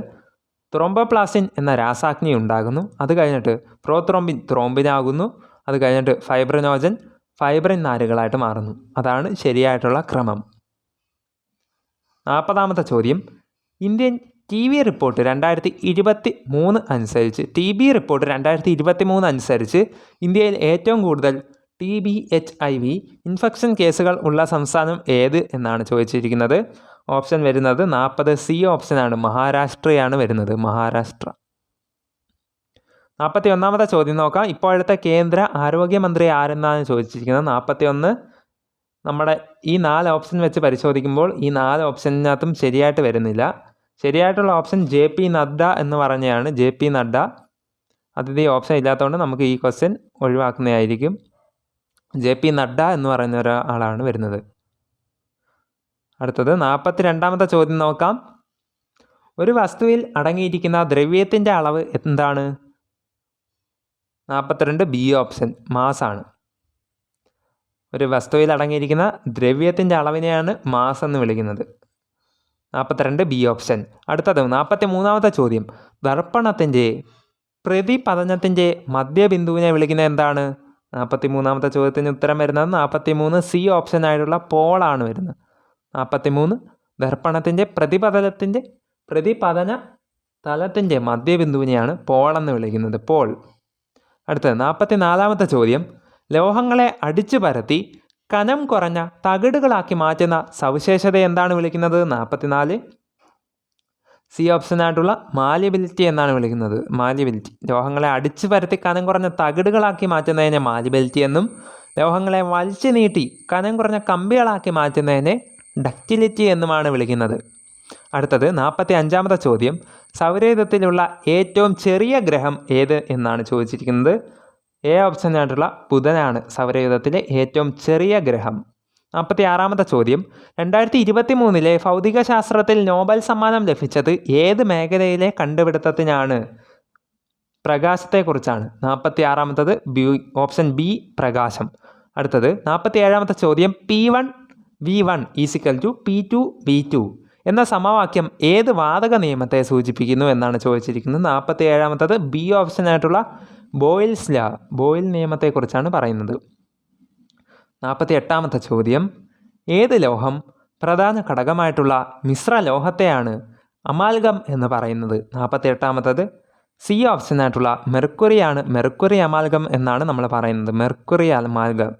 ത്രോംബോപ്ലാസ്റ്റിൻ എന്ന രാസാഗ്നി ഉണ്ടാകുന്നു. അത് കഴിഞ്ഞിട്ട് പ്രോത്രോംബിൻ ത്രോംബിനാകുന്നു. അത് കഴിഞ്ഞിട്ട് ഫൈബ്രിനോജൻ ഫൈബ്രിൻ നാരുകളായിട്ട് മാറുന്നു. അതാണ് ശരിയായിട്ടുള്ള ക്രമം. 40ാമത്തെ ചോദ്യം, ഇന്ത്യൻ ടി ബി റിപ്പോർട്ട് 2023 അനുസരിച്ച് ഇന്ത്യയിൽ ഏറ്റവും കൂടുതൽ TBHIV ഇൻഫെക്ഷൻ കേസുകൾ ഉള്ള സംസ്ഥാനം ഏത് എന്നാണ് ചോദിച്ചിരിക്കുന്നത്. ഓപ്ഷൻ വരുന്നത് 40 സി ഓപ്ഷനാണ്. മഹാരാഷ്ട്രയാണ് വരുന്നത്. മഹാരാഷ്ട്ര. 41ാമത്തെ ചോദ്യം നോക്കാം. ഇപ്പോഴത്തെ കേന്ദ്ര ആരോഗ്യമന്ത്രി ആരെന്നാണ് ചോദിച്ചിരിക്കുന്നത്. 41 നമ്മുടെ ഈ 4 ഓപ്ഷൻ വെച്ച് പരിശോധിക്കുമ്പോൾ ഈ 4 ഓപ്ഷനകത്തും ശരിയായിട്ട് വരുന്നില്ല. ശരിയായിട്ടുള്ള ഓപ്ഷൻ JP നഡ്ഡ എന്ന് പറഞ്ഞതാണ്. JP നഡ്ഡ. അതിൽ ഓപ്ഷൻ ഇല്ലാത്തതുകൊണ്ട് നമുക്ക് ഈ ക്വസ്റ്റ്യൻ ഒഴിവാക്കുന്നതായിരിക്കും. JP നഡ്ഡ എന്ന് പറയുന്ന ഒരാളാണ് വരുന്നത്. അടുത്തത് 42ാമത്തെ ചോദ്യം നോക്കാം. ഒരു വസ്തുവിൽ അടങ്ങിയിരിക്കുന്ന ദ്രവ്യത്തിൻ്റെ അളവ് എന്താണ്? 42 ബി ഓപ്ഷൻ മാസാണ്. ഒരു വസ്തുവിൽ അടങ്ങിയിരിക്കുന്ന ദ്രവ്യത്തിൻ്റെ അളവിനെയാണ് മാസ് എന്ന് വിളിക്കുന്നത്. 42 ബി ഓപ്ഷൻ. അടുത്തത് 43ാമത്തെ ചോദ്യം, ദർപ്പണത്തിൻ്റെ പ്രതിപതനത്തിൻ്റെ മധ്യബിന്ദുവിനെ വിളിക്കുന്നത് എന്താണ്? 43ാമത്തെ ചോദ്യത്തിന് ഉത്തരം വരുന്നത് 43 സി ഓപ്ഷനായിട്ടുള്ള പോളാണ് വരുന്നത്. 43 ദർപ്പണത്തിൻ്റെ പ്രതിപതന തലത്തിൻ്റെ മധ്യബിന്ദുവിനെയാണ് പോളെന്ന് വിളിക്കുന്നത്. പോൾ. അടുത്തത് 44ാമത്തെ ചോദ്യം, ലോഹങ്ങളെ അടിച്ചു പരത്തി കനം കുറഞ്ഞ തകിടുകളാക്കി മാറ്റുന്ന സവിശേഷത എന്താണ് വിളിക്കുന്നത്? 44 സി ഓപ്ഷനായിട്ടുള്ള മാലിബിലിറ്റി എന്നാണ് വിളിക്കുന്നത്. മാലിബിലിറ്റി. ലോഹങ്ങളെ അടിച്ചു പരത്തി കനം കുറഞ്ഞ തകിടുകളാക്കി മാറ്റുന്നതിനെ മാലിബിലിറ്റി എന്നും ലോഹങ്ങളെ വലിച്ചു നീട്ടി കനം കുറഞ്ഞ കമ്പികളാക്കി മാറ്റുന്നതിനെ ഡക്റ്റിലിറ്റി എന്നുമാണ് വിളിക്കുന്നത്. അടുത്തത് 45ാമത്തെ ചോദ്യം, സൗരയൂഥത്തിലുള്ള ഏറ്റവും ചെറിയ ഗ്രഹം ഏത് എന്നാണ് ചോദിച്ചിരിക്കുന്നത്. എ ഓപ്ഷനായിട്ടുള്ള ബുധനാണ് സൗരയൂഥത്തിലെ ഏറ്റവും ചെറിയ ഗ്രഹം. 46ാമത്തെ ചോദ്യം, 2023 ഭൗതികശാസ്ത്രത്തിൽ നോബൽ സമ്മാനം ലഭിച്ചത് ഏത് മേഖലയിലെ കണ്ടുപിടുത്തത്തിനാണ്? പ്രകാശത്തെക്കുറിച്ചാണ്. 46ാമത്തത് ഓപ്ഷൻ ബി പ്രകാശം. അടുത്തത് 47ാമത്തെ ചോദ്യം, P1 V1 = P2 V2 എന്ന സമവാക്യം ഏത് വാതക നിയമത്തെ സൂചിപ്പിക്കുന്നു എന്നാണ് ചോദിച്ചിരിക്കുന്നത്. 47ാമത്തത് ബി ഓപ്ഷനായിട്ടുള്ള ബോയിൽസ് ലാ, ബോയിൽ നിയമത്തെക്കുറിച്ചാണ് പറയുന്നത്. 48ാമത്തെ ചോദ്യം, ഏത് ലോഹം പ്രധാന ഘടകമായിട്ടുള്ള മിശ്രലോഹത്തെയാണ് അമാൽഗം എന്ന് പറയുന്നത്? 48ാമത്തത് സി ഓപ്ഷനായിട്ടുള്ള മെർക്കുറിയാണ്. മെർക്കുറി അമാൽഗം എന്നാണ് നമ്മൾ പറയുന്നത്. Mercury amalgam.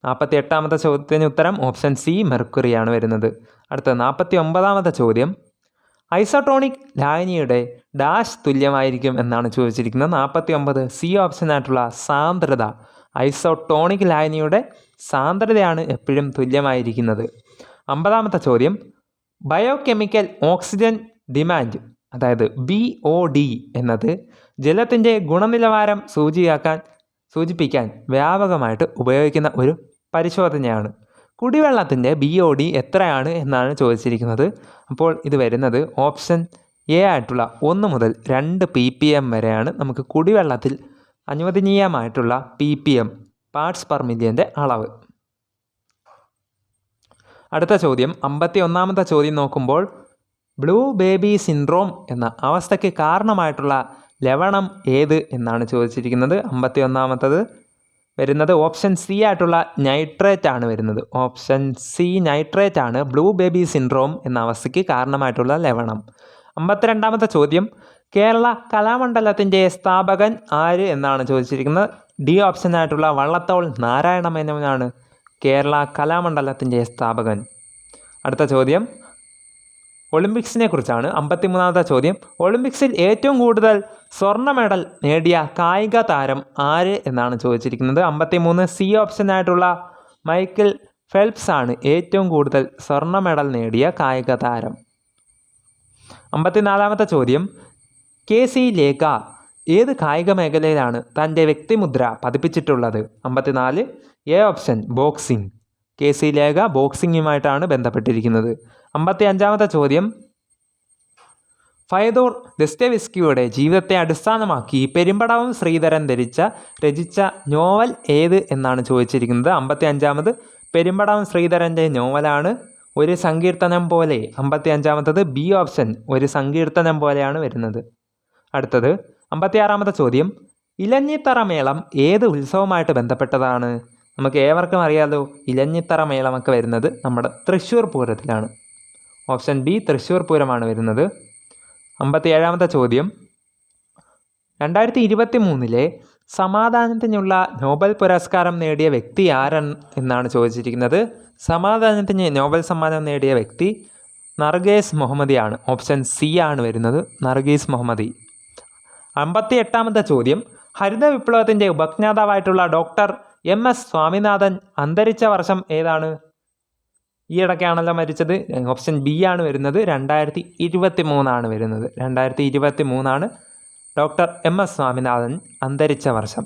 48ാമത്തെ ചോദ്യത്തിന് ഉത്തരം ഓപ്ഷൻ സി മെർക്കുറിയാണ് വരുന്നത്. അടുത്ത 49ാമത്തെ ചോദ്യം, ഐസോട്ടോണിക് ലായനിയുടെ ഡാഷ് തുല്യമായിരിക്കും എന്നാണ് ചോദിച്ചിരിക്കുന്നത്. 49 സി ഓപ്ഷനായിട്ടുള്ള സാന്ദ്രത. ഐസോട്ടോണിക് ലായനിയുടെ സാന്ദ്രതയാണ് എപ്പോഴും തുല്യമായിരിക്കുന്നത്. 50ാമത്തെ ചോദ്യം, ബയോകെമിക്കൽ ഓക്സിജൻ ഡിമാൻഡ് അതായത് BOD എന്നത് ജലത്തിൻ്റെ ഗുണനിലവാരം സൂചിപ്പിക്കാൻ വ്യാപകമായിട്ട് ഉപയോഗിക്കുന്ന ഒരു പരിശോധനയാണ്. കുടിവെള്ളത്തിൻ്റെ BOD എത്രയാണ് എന്നാണ് ചോദിച്ചിരിക്കുന്നത്. അപ്പോൾ ഇത് വരുന്നത് ഓപ്ഷൻ എ ആയിട്ടുള്ള 1 മുതൽ 2 ppm വരെയാണ് നമുക്ക് കുടിവെള്ളത്തിൽ അനുവദനീയമായിട്ടുള്ള ppm പാർട്സ് പെർ മില്യൻ്റെ അളവ്. അടുത്ത ചോദ്യം 51ാമത്തെ ചോദ്യം നോക്കുമ്പോൾ ബ്ലൂ ബേബി സിൻഡ്രോം എന്ന അവസ്ഥയ്ക്ക് കാരണമായിട്ടുള്ള ലവണം ഏത് എന്നാണ് ചോദിച്ചിരിക്കുന്നത്. 51ാമത്തത് വരുന്നത് ഓപ്ഷൻ സി ആയിട്ടുള്ള നൈട്രേറ്റ് ആണ് വരുന്നത്. ഓപ്ഷൻ സി നൈട്രേറ്റ് ആണ് ബ്ലൂ ബേബി സിൻഡ്രോം എന്ന അവസ്ഥയ്ക്ക് കാരണമായിട്ടുള്ള ലവണം. 52ാമത്തെ ചോദ്യം കേരള കലാമണ്ഡലത്തിൻ്റെ സ്ഥാപകൻ ആര് എന്നാണ് ചോദിച്ചിരിക്കുന്നത്. ഡി ഓപ്ഷൻ ആയിട്ടുള്ള വള്ളത്തോൾ നാരായണ മേനോനാണ് കേരള കലാമണ്ഡലത്തിൻ്റെ സ്ഥാപകൻ. അടുത്ത ചോദ്യം ഒളിമ്പിക്സിനെ കുറിച്ചാണ്. 53ാമത്തെ ചോദ്യം ഒളിമ്പിക്സിൽ ഏറ്റവും കൂടുതൽ സ്വർണ്ണ മെഡൽ നേടിയ കായിക താരം ആര് എന്നാണ് ചോദിച്ചിരിക്കുന്നത്. 53 സി ഓപ്ഷൻ ആയിട്ടുള്ള മൈക്കിൾ ഫെൽപ്സ് ആണ് ഏറ്റവും കൂടുതൽ സ്വർണ്ണ മെഡൽ നേടിയ കായിക താരം. 54ാമത്തെ ചോദ്യം KC ലേഖ ഏത് കായിക മേഖലയിലാണ് തൻ്റെ വ്യക്തിമുദ്ര പതിപ്പിച്ചിട്ടുള്ളത്. 54 A option boxing. KC Lekha ബോക്സിങ്ങുമായിട്ടാണ് ബന്ധപ്പെട്ടിരിക്കുന്നത്. 55ാമത്തെ ചോദ്യം ഫയദോർ ദസ്തേവ്സ്കിയുടെ ജീവിതത്തെ അടിസ്ഥാനമാക്കി പെരുമ്പടവം ശ്രീധരൻ രചിച്ച നോവൽ ഏത് എന്നാണ് ചോദിച്ചിരിക്കുന്നത്. 55ാമത് പെരുമ്പടവം ശ്രീധരൻ്റെ നോവലാണ് ഒരു സങ്കീർത്തനം പോലെ. 55ാമത്തത് ബി ഓപ്ഷൻ ഒരു സങ്കീർത്തനം പോലെയാണ് വരുന്നത്. അടുത്തത് 56ാമത്തെ ചോദ്യം ഇലഞ്ഞിത്തറ മേളം ഏത് ഉത്സവമായിട്ട് ബന്ധപ്പെട്ടതാണ്. നമുക്ക് ഏവർക്കും അറിയാലോ ഇലഞ്ഞിത്തറ മേളമൊക്കെ വരുന്നത് നമ്മുടെ തൃശ്ശൂർ പൂരത്തിലാണ്. ഓപ്ഷൻ ബി തൃശ്ശൂർ പൂരമാണ് വരുന്നത്. 57ാമത്തെ ചോദ്യം 2023 സമാധാനത്തിനുള്ള നോബൽ പുരസ്കാരം നേടിയ വ്യക്തി ആരാണ് എന്നാണ് ചോദിച്ചിരിക്കുന്നത്. സമാധാനത്തിന് നോബൽ സമ്മാനം നേടിയ വ്യക്തി നർഗീസ് മുഹമ്മദിയാണ്. ഓപ്ഷൻ സി ആണ് വരുന്നത് നർഗീസ് മുഹമ്മദി. 58ാമത്തെ ചോദ്യം ഹരിത വിപ്ലവത്തിൻ്റെ ഉപജ്ഞാതാവായിട്ടുള്ള ഡോക്ടർ MS സ്വാമിനാഥൻ അന്തരിച്ച വർഷം ഏതാണ്. ഈ ഇടയ്ക്കാണല്ലോ മരിച്ചത്. ഓപ്ഷൻ ബി ആണ് വരുന്നത് 2023 ആണ് വരുന്നത്. 2023 ഡോക്ടർ MS സ്വാമിനാഥൻ അന്തരിച്ച വർഷം.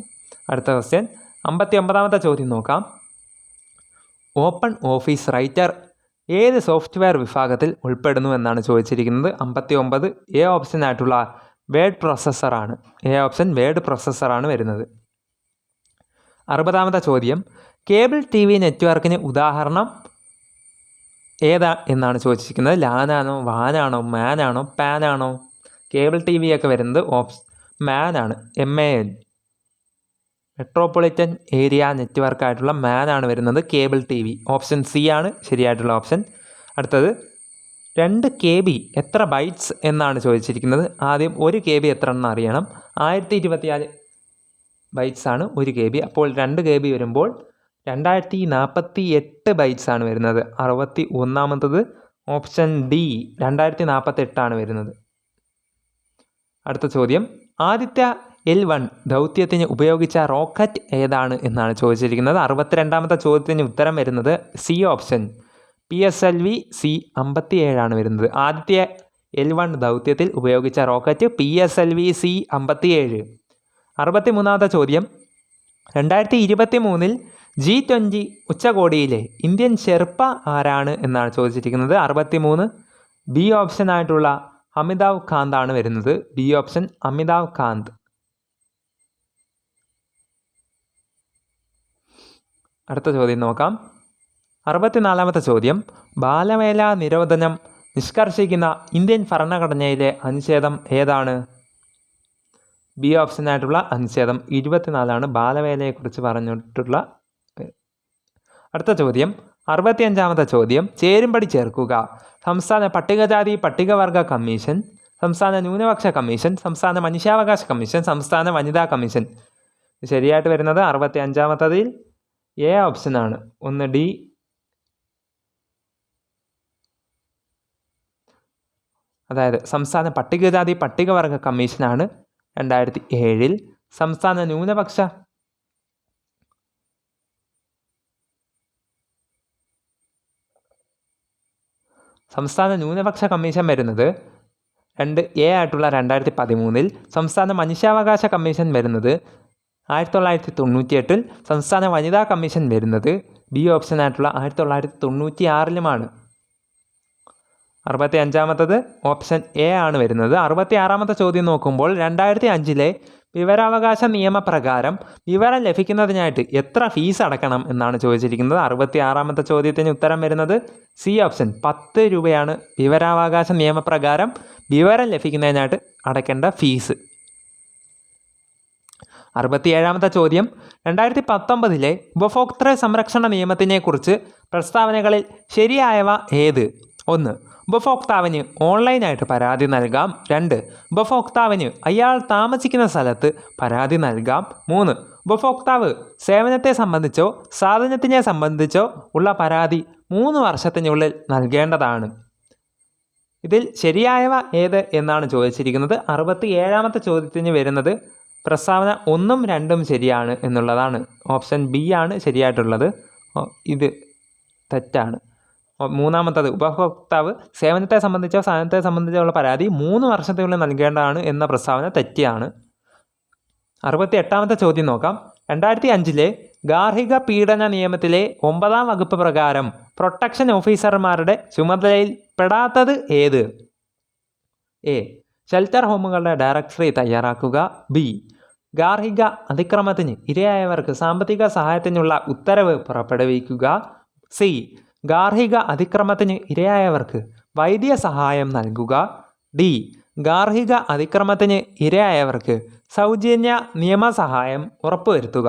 അടുത്ത ക്വസ്റ്റ്യൻ 59ാമത്തെ ചോദ്യം നോക്കാം. ഓപ്പൺ ഓഫീസ് റൈറ്റർ ഏത് സോഫ്റ്റ്വെയർ വിഭാഗത്തിൽ ഉൾപ്പെടുന്നു എന്നാണ് ചോദിച്ചിരിക്കുന്നത്. 59 എ ഓപ്ഷൻ ആയിട്ടുള്ള വേഡ് പ്രോസസ്സറാണ്. എ ഓപ്ഷൻ വേഡ് പ്രോസസ്സറാണ് വരുന്നത്. 60ാമത്തെ ചോദ്യം കേബിൾ TV നെറ്റ്വർക്കിന് ഉദാഹരണം ഏതാ എന്നാണ് ചോദിച്ചിരിക്കുന്നത്. ലാനാണോ വാനാണോ മാനാണോ പാനാണോ. കേബിൾ TV ഒക്കെ വരുന്നത് മാനാണ്. MAN മെട്രോപൊളിറ്റൻ ഏരിയ നെറ്റ്വർക്കായിട്ടുള്ള മാനാണ് വരുന്നത് കേബിൾ TV. ഓപ്ഷൻ സി ആണ് ശരിയായിട്ടുള്ള ഓപ്ഷൻ. അടുത്തത് 2 KB എത്ര ബൈറ്റ്സ് എന്നാണ് ചോദിച്ചിരിക്കുന്നത്. ആദ്യം 1 KB എത്ര എന്ന് അറിയണം. 1024 ബൈറ്റ്സ് ആണ് 1 KB. അപ്പോൾ 2 KB വരുമ്പോൾ 2048 ബൈറ്റ്സ് ആണ് വരുന്നത്. 61ാമത്തത് ഓപ്ഷൻ ഡി 2048 ആണ് വരുന്നത്. അടുത്ത ചോദ്യം ആദിത്യ L1 ദൗത്യത്തിന് ഉപയോഗിച്ച റോക്കറ്റ് ഏതാണ് എന്നാണ് ചോദിച്ചിരിക്കുന്നത്. 62ാമത്തെ ചോദ്യത്തിന് ഉത്തരം വരുന്നത് സി ഓപ്ഷൻ PSLV C-57 ആണ് വരുന്നത്. ആദിത്യ L1 ദൗത്യത്തിൽ ഉപയോഗിച്ച റോക്കറ്റ് PSLV C-57. 63ാമത്തെ ചോദ്യം 2023 G20 ഉച്ചകോടിയിലെ ഇന്ത്യൻ ഷെർപ്പ ആരാണ് എന്നാണ് ചോദിച്ചിരിക്കുന്നത്. 63 ബി ഓപ്ഷൻ ആയിട്ടുള്ള അമിതാഭ് കാന്ത് ആണ് വരുന്നത്. B option Amitabh Kant. അടുത്ത ചോദ്യം നോക്കാം. 64ാമത്തെ ചോദ്യം ബാലവേല നിരോധനം നിഷ്കർഷിക്കുന്ന ഇന്ത്യൻ ഭരണഘടനയിലെ അനുച്ഛേദം ഏതാണ്. ബി ഓപ്ഷൻ ആയിട്ടുള്ള അനുച്ഛേദം 24 ബാലവേലയെക്കുറിച്ച് പറഞ്ഞിട്ടുള്ള. അടുത്ത ചോദ്യം 65ാമത്തെ ചോദ്യം ചേരുംപടി ചേർക്കുക. സംസ്ഥാന പട്ടികജാതി പട്ടികവർഗ കമ്മീഷൻ, സംസ്ഥാന ന്യൂനപക്ഷ കമ്മീഷൻ, സംസ്ഥാന മനുഷ്യാവകാശ കമ്മീഷൻ, സംസ്ഥാന വനിതാ കമ്മീഷൻ. ശരിയായിട്ട് വരുന്നത് 65ാമത്തതിൽ എ ഓപ്ഷനാണ്. 1 ഡി. അതായത് സംസ്ഥാന പട്ടികജാതി പട്ടികവർഗ കമ്മീഷനാണ് 2007. സംസ്ഥാന ന്യൂനപക്ഷ കമ്മീഷൻ വരുന്നത് 2 എ ആയിട്ടുള്ള 2013 സംസ്ഥാന മനുഷ്യാവകാശ കമ്മീഷൻ വരുന്നത് 1998 സംസ്ഥാന വനിതാ കമ്മീഷൻ വരുന്നത് ബി ഓപ്ഷൻ ആയിട്ടുള്ള 1996 65 ഓപ്ഷൻ എ ആണ് വരുന്നത്. 66 ചോദ്യം നോക്കുമ്പോൾ 2005 വിവരാവകാശ നിയമപ്രകാരം വിവരം ലഭിക്കുന്നതിനായിട്ട് എത്ര ഫീസ് അടക്കണം എന്നാണ് ചോദിച്ചിരിക്കുന്നത്. 66 ചോദ്യത്തിന് ഉത്തരം വരുന്നത് സി ഓപ്ഷൻ 10 രൂപയാണ് വിവരാവകാശ നിയമപ്രകാരം വിവരം ലഭിക്കുന്നതിനായിട്ട് അടയ്ക്കേണ്ട ഫീസ്. 67 ചോദ്യം 2019 ഉപഭോക്തൃ സംരക്ഷണ നിയമത്തിനെക്കുറിച്ച് പ്രസ്താവനകളിൽ ശരിയായവ ഏത്? 1. ഉപഭോക്താവിന് ഓൺലൈനായിട്ട് പരാതി നൽകാം. 2. ഉപഭോക്താവിന് അയാൾ താമസിക്കുന്ന സ്ഥലത്ത് പരാതി നൽകാം. 3. ഉപഭോക്താവ് സേവനത്തെ സംബന്ധിച്ചോ സാധനത്തിനെ സംബന്ധിച്ചോ ഉള്ള പരാതി 3 വർഷത്തിനുള്ളിൽ നൽകേണ്ടതാണ്. ഇതിൽ ശരിയായവ ഏത് എന്നാണ് ചോദിച്ചിരിക്കുന്നത്. 67 ചോദ്യത്തിന് വരുന്നത് പ്രസ്താവന 1ഉം 2ഉം ശരിയാണ് എന്നുള്ളതാണ്. ഓപ്ഷൻ ബി ആണ് ശരിയായിട്ടുള്ളത്. ഇത് തെറ്റാണ്. 3 ഉപഭോക്താവ് സേവനത്തെ സംബന്ധിച്ചോ സാധനത്തെ സംബന്ധിച്ചോ ഉള്ള പരാതി 3 വർഷത്തിനുള്ളിൽ നൽകേണ്ടതാണ് എന്ന പ്രസ്താവന തെറ്റാണ്. 68 ചോദ്യം നോക്കാം. 2005 ഗാർഹിക പീഡന നിയമത്തിലെ 9ാം വകുപ്പ് പ്രകാരം പ്രൊട്ടക്ഷൻ ഓഫീസർമാരുടെ ചുമതലയിൽ പെടാത്തത് ഏത്? എ. ഷെൽട്ടർ ഹോമുകളുടെ ഡയറക്ടറി തയ്യാറാക്കുക. ബി. ഗാർഹിക അതിക്രമത്തിന് ഇരയായവർക്ക് സാമ്പത്തിക സഹായത്തിനുള്ള ഉത്തരവ് പുറപ്പെടുവിക്കുക. സി. ഗാർഹിക അതിക്രമത്തിന് ഇരയായവർക്ക് വൈദ്യസഹായം നൽകുക. ഡി. ഗാർഹിക അതിക്രമത്തിന് ഇരയായവർക്ക് സൗജന്യ നിയമസഹായം ഉറപ്പുവരുത്തുക.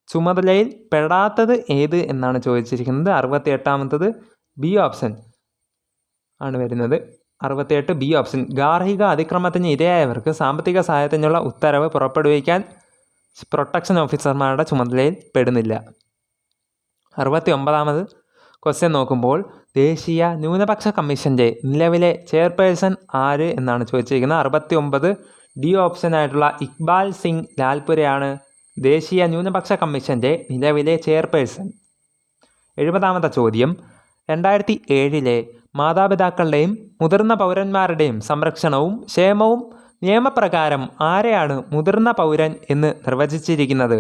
ചുമതലയിൽ പെടാത്തത് ഏത് എന്നാണ് ചോദിച്ചിരിക്കുന്നത്. 68 ബി ഓപ്ഷൻ ആണ് വരുന്നത്. 68 ബി ഓപ്ഷൻ. ഗാർഹിക അതിക്രമത്തിന് ഇരയായവർക്ക് സാമ്പത്തിക സഹായത്തിനുള്ള ഉത്തരവ് പുറപ്പെടുവിക്കാൻ പ്രൊട്ടക്ഷൻ ഓഫീസർമാരുടെ ചുമതലയിൽ പെടുന്നില്ല. 69 ക്വസ്റ്റ്യൻ നോക്കുമ്പോൾ ദേശീയ ന്യൂനപക്ഷ കമ്മീഷൻ്റെ നിലവിലെ ചെയർപേഴ്സൺ ആര് എന്നാണ് ചോദിച്ചിരിക്കുന്നത്. 69 ഡി ഓപ്ഷനായിട്ടുള്ള ഇക്ബാൽ സിംഗ് ലാൽപുരയാണ് ദേശീയ ന്യൂനപക്ഷ കമ്മീഷൻ്റെ നിലവിലെ ചെയർപേഴ്സൺ. 70 ചോദ്യം 2007 മാതാപിതാക്കളുടെയും മുതിർന്ന പൗരന്മാരുടെയും സംരക്ഷണവും ക്ഷേമവും നിയമപ്രകാരം ആരെയാണ് മുതിർന്ന പൗരൻ എന്ന് നിർവചിച്ചിരിക്കുന്നത്?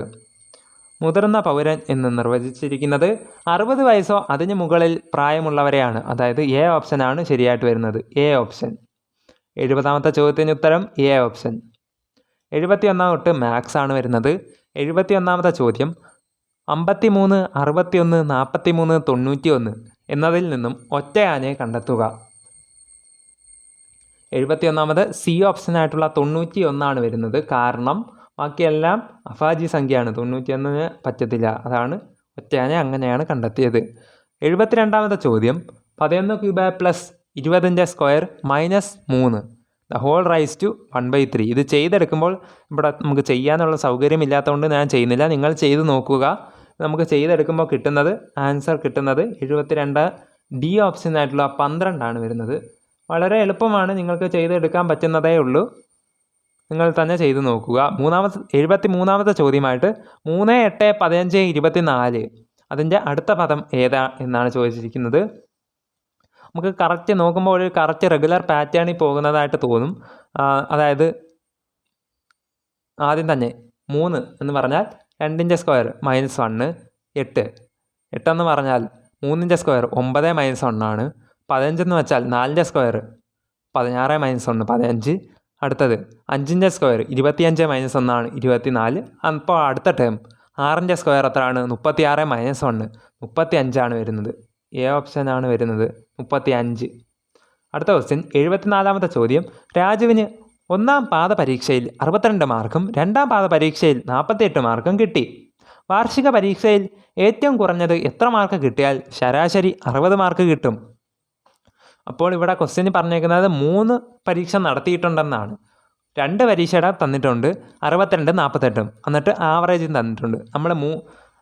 മുതിർന്ന പൗരൻ എന്ന് നിർവചിച്ചിരിക്കുന്നത് 60 വയസ്സോ അതിന് മുകളിൽ പ്രായമുള്ളവരെയാണ്. അതായത് എ ഓപ്ഷനാണ് ശരിയായിട്ട് വരുന്നത്. A option. 70 ചോദ്യത്തിന് ഉത്തരം എ ഓപ്ഷൻ. 71 തൊട്ട് മാത്സ് ആണ് വരുന്നത്. 71 ചോദ്യം 53, 61, 43, 91 എന്നതിൽ നിന്നും ഒറ്റയാനെ കണ്ടെത്തുക. 71 സി ഓപ്ഷനായിട്ടുള്ള 91 വരുന്നത്. കാരണം ബാക്കിയെല്ലാം അഫാജി സംഖ്യയാണ്. 91 പറ്റത്തില്ല. അതാണ് ഒറ്റയാനെ അങ്ങനെയാണ് കണ്ടെത്തിയത്. 72 ചോദ്യം 11 ക്യൂബ് പ്ലസ് 20ൻ്റെ square minus 3 the whole raise to 1/3. ഇത് ചെയ്തെടുക്കുമ്പോൾ ഇവിടെ നമുക്ക് ചെയ്യാനുള്ള സൗകര്യമില്ലാത്തതുകൊണ്ട് ഞാൻ ചെയ്യുന്നില്ല. നിങ്ങൾ ചെയ്ത് നോക്കുക. നമുക്ക് ചെയ്തെടുക്കുമ്പോൾ ആൻസർ കിട്ടുന്നത് 72 ഡി ഓപ്ഷനായിട്ടുള്ള 12 വരുന്നത്. വളരെ എളുപ്പമാണ്. നിങ്ങൾക്ക് ചെയ്തെടുക്കാൻ പറ്റുന്നതേ ഉള്ളൂ. നിങ്ങൾ തന്നെ ചെയ്ത് നോക്കുക. 73 ചോദ്യമായിട്ട് 3, 8, 15, 24 അതിൻ്റെ അടുത്ത പദം ഏതാ എന്നാണ് ചോദിച്ചിരിക്കുന്നത്. നമുക്ക് കറക്റ്റ് നോക്കുമ്പോൾ ഒരു കറക്റ്റ് റെഗുലർ പാറ്റേണിൽ പോകുന്നതായിട്ട് തോന്നും. അതായത് ആദ്യം തന്നെ 3 എന്ന് പറഞ്ഞാൽ 2ൻ്റെ സ്ക്വയർ -1 8. 8 എന്ന് പറഞ്ഞാൽ 3ൻ്റെ സ്ക്വയർ 9 - 1 ആണ്. 15 എന്ന് വെച്ചാൽ 4ൻ്റെ സ്ക്വയർ 16 - 1 15. അടുത്തത് 5ൻ്റെ സ്ക്വയർ 25 - 1 ആണ് 24. അപ്പോൾ അടുത്ത ടേം 6ൻ്റെ സ്ക്വയർ എത്രയാണ്? 36 - 1 35 വരുന്നത്. എ ഓപ്ഷനാണ് വരുന്നത് 35. അടുത്ത ക്വസ്റ്റ്യൻ 74 ചോദ്യം രാജുവിന് 1ാം പാദ പരീക്ഷയിൽ 62 മാർക്കും 2ാം പാദ പരീക്ഷയിൽ 48 മാർക്കും കിട്ടി. വാർഷിക പരീക്ഷയിൽ ഏറ്റവും കുറഞ്ഞത് എത്ര മാർക്ക് കിട്ടിയാൽ ശരാശരി 60 മാർക്ക് കിട്ടും? അപ്പോൾ ഇവിടെ ക്വസ്റ്റ്യൻ പറഞ്ഞേക്കുന്നത് 3 പരീക്ഷ നടത്തിയിട്ടുണ്ടെന്നാണ്. 2 പരീക്ഷയുടെ തന്നിട്ടുണ്ട് 62 48 എന്നിട്ട് ആവറേജും തന്നിട്ടുണ്ട്. നമ്മൾ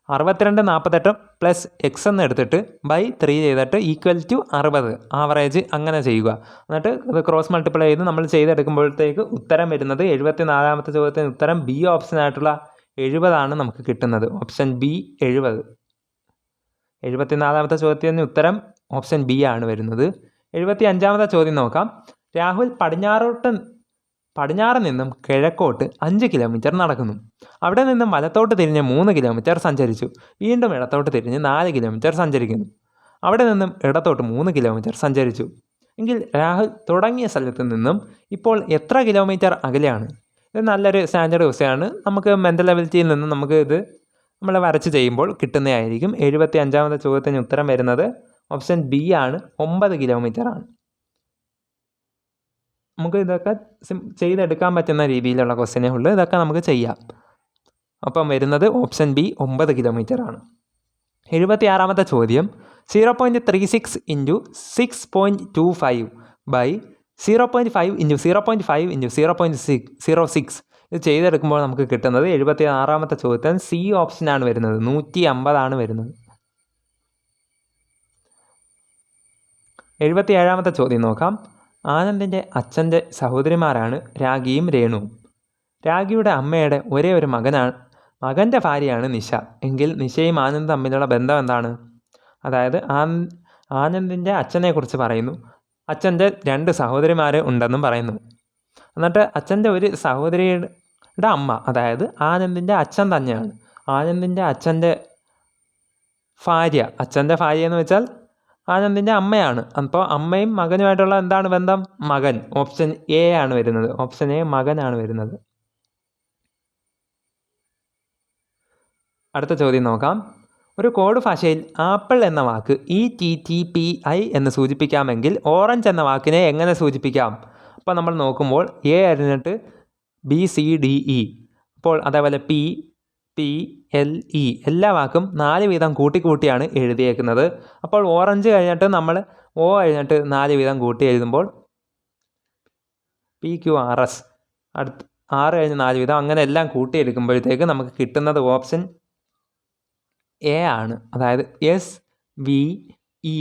62 48 പ്ലസ് എക്സ് എന്ന് എടുത്തിട്ട് ബൈ 3 ചെയ്തിട്ട് ഈക്വൽ ടു 60 ആവറേജ് അങ്ങനെ ചെയ്യുക. എന്നിട്ട് ഇത് ക്രോസ് മൾട്ടിപ്ലൈ ചെയ്ത് നമ്മൾ ചെയ്തെടുക്കുമ്പോഴത്തേക്ക് ഉത്തരം വരുന്നത് 74 ചോദ്യത്തിന് ഉത്തരം ബി ഓപ്ഷനായിട്ടുള്ള 70 നമുക്ക് കിട്ടുന്നത്. Option B 70. 74 ചോദ്യത്തിന് ഉത്തരം ഓപ്ഷൻ ബി ആണ് വരുന്നത്. 75 ചോദ്യം നോക്കാം. രാഹുൽ പടിഞ്ഞാറ് നിന്നും കിഴക്കോട്ട് 5 കിലോമീറ്റർ നടക്കുന്നു. അവിടെ നിന്നും വലത്തോട്ട് തിരിഞ്ഞ് 3 കിലോമീറ്റർ സഞ്ചരിച്ചു. വീണ്ടും ഇടത്തോട്ട് തിരിഞ്ഞ് 4 കിലോമീറ്റർ സഞ്ചരിക്കുന്നു. അവിടെ നിന്നും ഇടത്തോട്ട് 3 കിലോമീറ്റർ സഞ്ചരിച്ചു. എങ്കിൽ രാഹുൽ തുടങ്ങിയ സ്ഥലത്ത് നിന്നും ഇപ്പോൾ എത്ര കിലോമീറ്റർ അകലെയാണ്? ഇത് നല്ലൊരു സ്റ്റാൻഡേർഡ് ക്വസ്റ്റ്യനാണ്. നമുക്ക് മെൻ്റൽ എബിലിറ്റിയിൽ നിന്ന് നമുക്ക് ഇത് നമ്മൾ വരച്ച് ചെയ്യുമ്പോൾ കിട്ടുന്നതായിരിക്കും. 75ാമത്തെ ചോദ്യത്തിന് ഉത്തരം വരുന്നത് ഓപ്ഷൻ ബി ആണ്, 9 കിലോമീറ്റർ ആണ്. നമുക്ക് ഇതൊക്കെ ചെയ്തെടുക്കാൻ പറ്റുന്ന രീതിയിലുള്ള ക്വസ്റ്റ്യനേ ഉള്ളൂ. ഇതൊക്കെ നമുക്ക് ചെയ്യാം. അപ്പം വരുന്നത് ഓപ്ഷൻ ബി 9 കിലോമീറ്റർ ആണ്. 76ാമത്തെ ചോദ്യം 0.36 × 6.25 ബൈ 0.5 × 0.5 × 0.06 ഇത് ചെയ്തെടുക്കുമ്പോൾ നമുക്ക് കിട്ടുന്നത് 76ാമത്തെ ചോദ്യത്തിന് സി ഓപ്ഷനാണ് വരുന്നത്. 150 ആണ് വരുന്നത്. 77ാമത്തെ ചോദ്യം നോക്കാം. ആനന്ദിൻ്റെ അച്ഛൻ്റെ സഹോദരിമാരാണ് രാഗിയും രേണുവും. രാഗിയുടെ അമ്മയുടെ ഒരേ ഒരു മകൻ്റെ ഭാര്യയാണ് നിഷ. എങ്കിൽ നിഷയും ആനന്ദും തമ്മിലുള്ള ബന്ധം എന്താണ്? അതായത് ആനന്ദിൻ്റെ അച്ഛനെക്കുറിച്ച് പറയുന്നു. അച്ഛൻ്റെ 2 സഹോദരിമാർ ഉണ്ടെന്നും പറയുന്നു. എന്നിട്ട് അച്ഛൻ്റെ ഒരു സഹോദരിയുടെ അമ്മ, അതായത് ആനന്ദിൻ്റെ അച്ഛൻ തന്നെയാണ്. ആനന്ദിൻ്റെ അച്ഛൻ്റെ ഭാര്യ എന്ന് വെച്ചാൽ ആനന്ദിൻ്റെ അമ്മയാണ്. അപ്പോൾ അമ്മയും മകനുമായിട്ടുള്ള എന്താണ് ബന്ധം? മകൻ. ഓപ്ഷൻ എ ആണ് വരുന്നത്. ഓപ്ഷൻ എ മകനാണ് വരുന്നത്. അടുത്ത ചോദ്യം നോക്കാം. ഒരു കോഡ് ഭാഷയിൽ ആപ്പിൾ എന്ന വാക്ക് ETTPI എന്ന് സൂചിപ്പിക്കാമെങ്കിൽ ഓറഞ്ച് എന്ന വാക്കിനെ എങ്ങനെ സൂചിപ്പിക്കാം? അപ്പോൾ നമ്മൾ നോക്കുമ്പോൾ എ കഴിഞ്ഞിട്ട് BCDE, അപ്പോൾ അതേപോലെ PLE എല്ലാ വാക്കും 4 വീതം കൂട്ടിയാണ് എഴുതിയേക്കുന്നത്. അപ്പോൾ ഓറഞ്ച് കഴിഞ്ഞിട്ട് നമ്മൾ O കഴിഞ്ഞിട്ട് 4 വീതം കൂട്ടി എഴുതുമ്പോൾ PQRS, അടുത്ത് 6 കഴിഞ്ഞ് 4 വീതം, അങ്ങനെ എല്ലാം കൂട്ടിയെടുക്കുമ്പോഴത്തേക്ക് നമുക്ക് കിട്ടുന്നത് ഓപ്ഷൻ എ ആണ്. അതായത് SVERKI.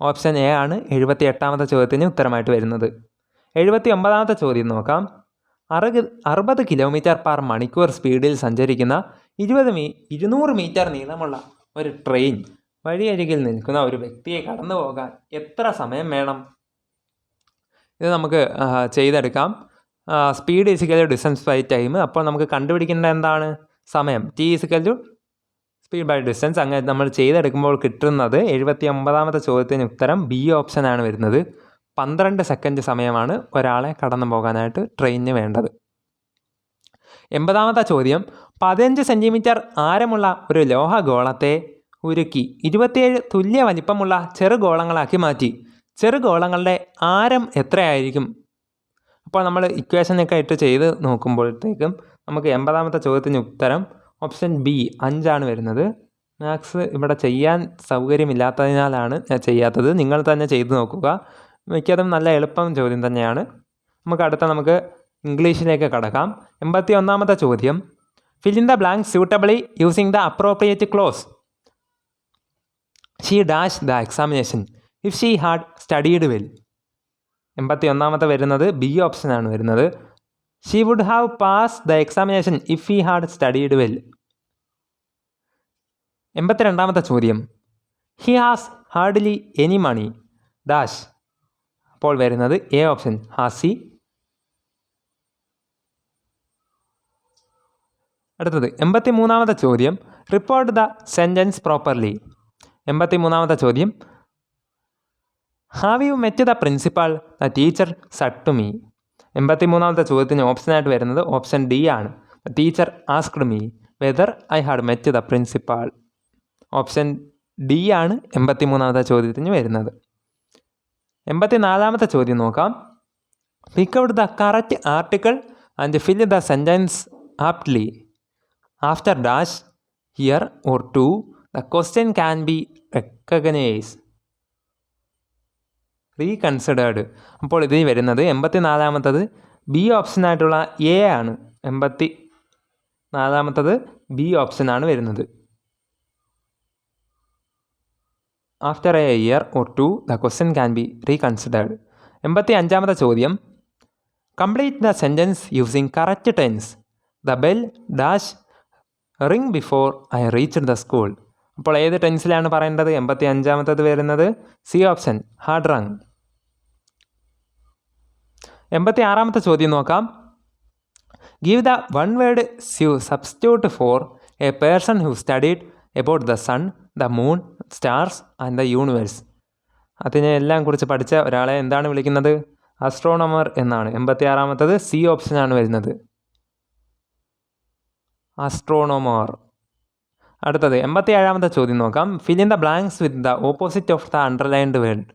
ഓപ്ഷൻ എ ആണ് 78ാമത്തെ ചോദ്യത്തിന് ഉത്തരമായിട്ട് വരുന്നത്. 79ാമത്തെ ചോദ്യം നോക്കാം. 60 km/h സ്പീഡിൽ സഞ്ചരിക്കുന്ന 200 മീറ്റർ നീളമുള്ള ഒരു ട്രെയിൻ വഴിയരികിൽ നിൽക്കുന്ന ഒരു വ്യക്തിയെ കടന്നു പോകാൻ എത്ര സമയം വേണം? ഇത് നമുക്ക് ചെയ്തെടുക്കാം. Speed = distance by time. അപ്പോൾ നമുക്ക് കണ്ടുപിടിക്കേണ്ട എന്താണ്? സമയം. T = speed by distance. അങ്ങനെ നമ്മൾ ചെയ്തെടുക്കുമ്പോൾ കിട്ടുന്നത് 79ാമത്തെ ചോദ്യത്തിന് ഉത്തരം ബി ഓപ്ഷനാണ് വരുന്നത്. 12 സെക്കൻഡ് സമയമാണ് ഒരാളെ കടന്നു പോകാനായിട്ട് ട്രെയിനിന് വേണ്ടത്. 80ാമത്തെ ചോദ്യം 15 സെൻറ്റിമീറ്റർ ആരമുള്ള ഒരു ലോഹഗോളത്തെ ഉരുക്കി 27 തുല്യ വലിപ്പമുള്ള ചെറുഗോളങ്ങളാക്കി മാറ്റി. ചെറുഗോളങ്ങളുടെ ആരം എത്രയായിരിക്കും? അപ്പോൾ നമ്മൾ ഇക്വേഷനൊക്കെ ഇട്ട് ചെയ്ത് നോക്കുമ്പോഴത്തേക്കും നമുക്ക് 80ാമത്തെ ചോദ്യത്തിന് ഉത്തരം ഓപ്ഷൻ ബി 5 ആണ് വരുന്നത്. മാത്സ് ഇവിടെ ചെയ്യാൻ സൗകര്യമില്ലാത്തതിനാലാണ് ഞാൻ ചെയ്യാത്തത്. നിങ്ങൾ തന്നെ ചെയ്ത് നോക്കുക. മിക്കതും നല്ല എളുപ്പം ചോദ്യം തന്നെയാണ്. നമുക്ക് ഇംഗ്ലീഷിലേക്ക് കടക്കാം. 81ാമത്തെ ചോദ്യം fill in the blank suitably using the appropriate clause. She dash the examination if she had studied well. 81ാമത്തെ വരുന്നത് ബി ഓപ്ഷനാണ് വരുന്നത്. She would have pass the examination if he had studied well. 82ാമത്തെ ചോദ്യം he has hardly any money dash. അപ്പോൾ വരുന്നത് എ ഓപ്ഷൻ ഹാസി. അടുത്തത് 83ാമത്തെ ചോദ്യം റിപ്പോർട്ട് ദ സെൻറ്റൻസ് പ്രോപ്പർലി. 83ാമത്തെ ചോദ്യം have you met the principal the teacher said to me. 83ാമത്തെ ചോദ്യത്തിന് ഓപ്ഷനായിട്ട് വരുന്നത് ഓപ്ഷൻ ഡി ആണ്. The teacher asked me whether I had met the principal. Option D ആണ് 83ാമത്തെ ചോദ്യത്തിന് വരുന്നത്. 84ാമത്തെ ചോദ്യം നോക്കാം. Pick out the correct article and fill the sentence aptly. After dash year or two the question can be reconsidered. അപ്പോൾ ഇതിൽ വരുന്നത് 84ാമത്തത് ബി ഓപ്ഷനായിട്ടുള്ള എ ആണ്. 84ാമത്തത് ബി ഓപ്ഷനാണ് വരുന്നത്. After a year or two the question can be reconsidered. 85ാമത്തെ ചോദ്യം complete the sentence using correct tense. The bell dash ring before I reached the school. അപ്പോൾ ഏത് ടെൻസിലാണ് പറയേണ്ടത്? 85-ാമത്തത് വരുന്നത് സി ഓപ്ഷൻ, ഹാഡ്രങ്. 86-ാമത്തെ ചോദ്യം നോക്കാം. Give the one word substitute for a person who studied about the sun, the moon, stars and the universe. അതിനെല്ലാം കുറിച്ച് പഠിച്ച ഒരാളെ എന്താണ് വിളിക്കുന്നത്? ആസ്ട്രോണമർ എന്നാണ്. 86-ാമത്തത് സി ഓപ്ഷനാണ് വരുന്നത്, ആസ്ട്രോണോമർ. അടുത്തത് 87-ാമത്തെ ചോദ്യം നോക്കാം. Fill in the blanks with the opposite of the underlined word.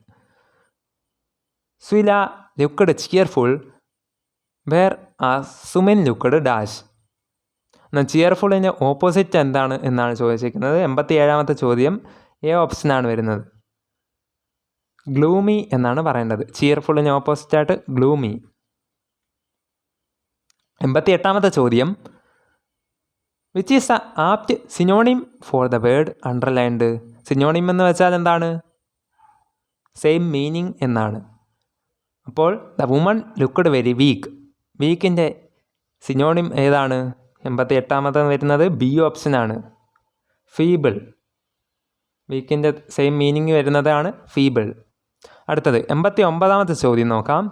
Sula looked cheerful whereas Sumin looked dash. എന്നാൽ ചിയർഫുള്ളിൻ്റെ ഓപ്പോസിറ്റ് എന്താണ് എന്നാണ് ചോദിച്ചിരിക്കുന്നത്. 87-ാമത്തെ ചോദ്യം എ ഓപ്ഷനാണ് വരുന്നത്, ഗ്ലൂമി എന്നാണ് പറയേണ്ടത്. ചിയർഫുള്ളിന് ഓപ്പോസിറ്റായിട്ട് ഗ്ലൂമി. 88-ാമത്തെ ചോദ്യം. Which is the apt synonym for the word underlined. Synonym എന്ന് വെച്ചാൽ എന്താണ്? സെയിം മീനിങ് എന്നാണ്. അപ്പോൾ the woman looked very weak. വീക്കിൻ്റെ സിനോണിം ഏതാണ്? 88-ാമത് വരുന്നത് ബി ഓപ്ഷനാണ്, ഫീബിൾ. വീക്കിൻ്റെ സെയിം മീനിങ് വരുന്നതാണ് ഫീബിൾ. അടുത്തത് 89-ാമത്തെ ചോദ്യം നോക്കാം.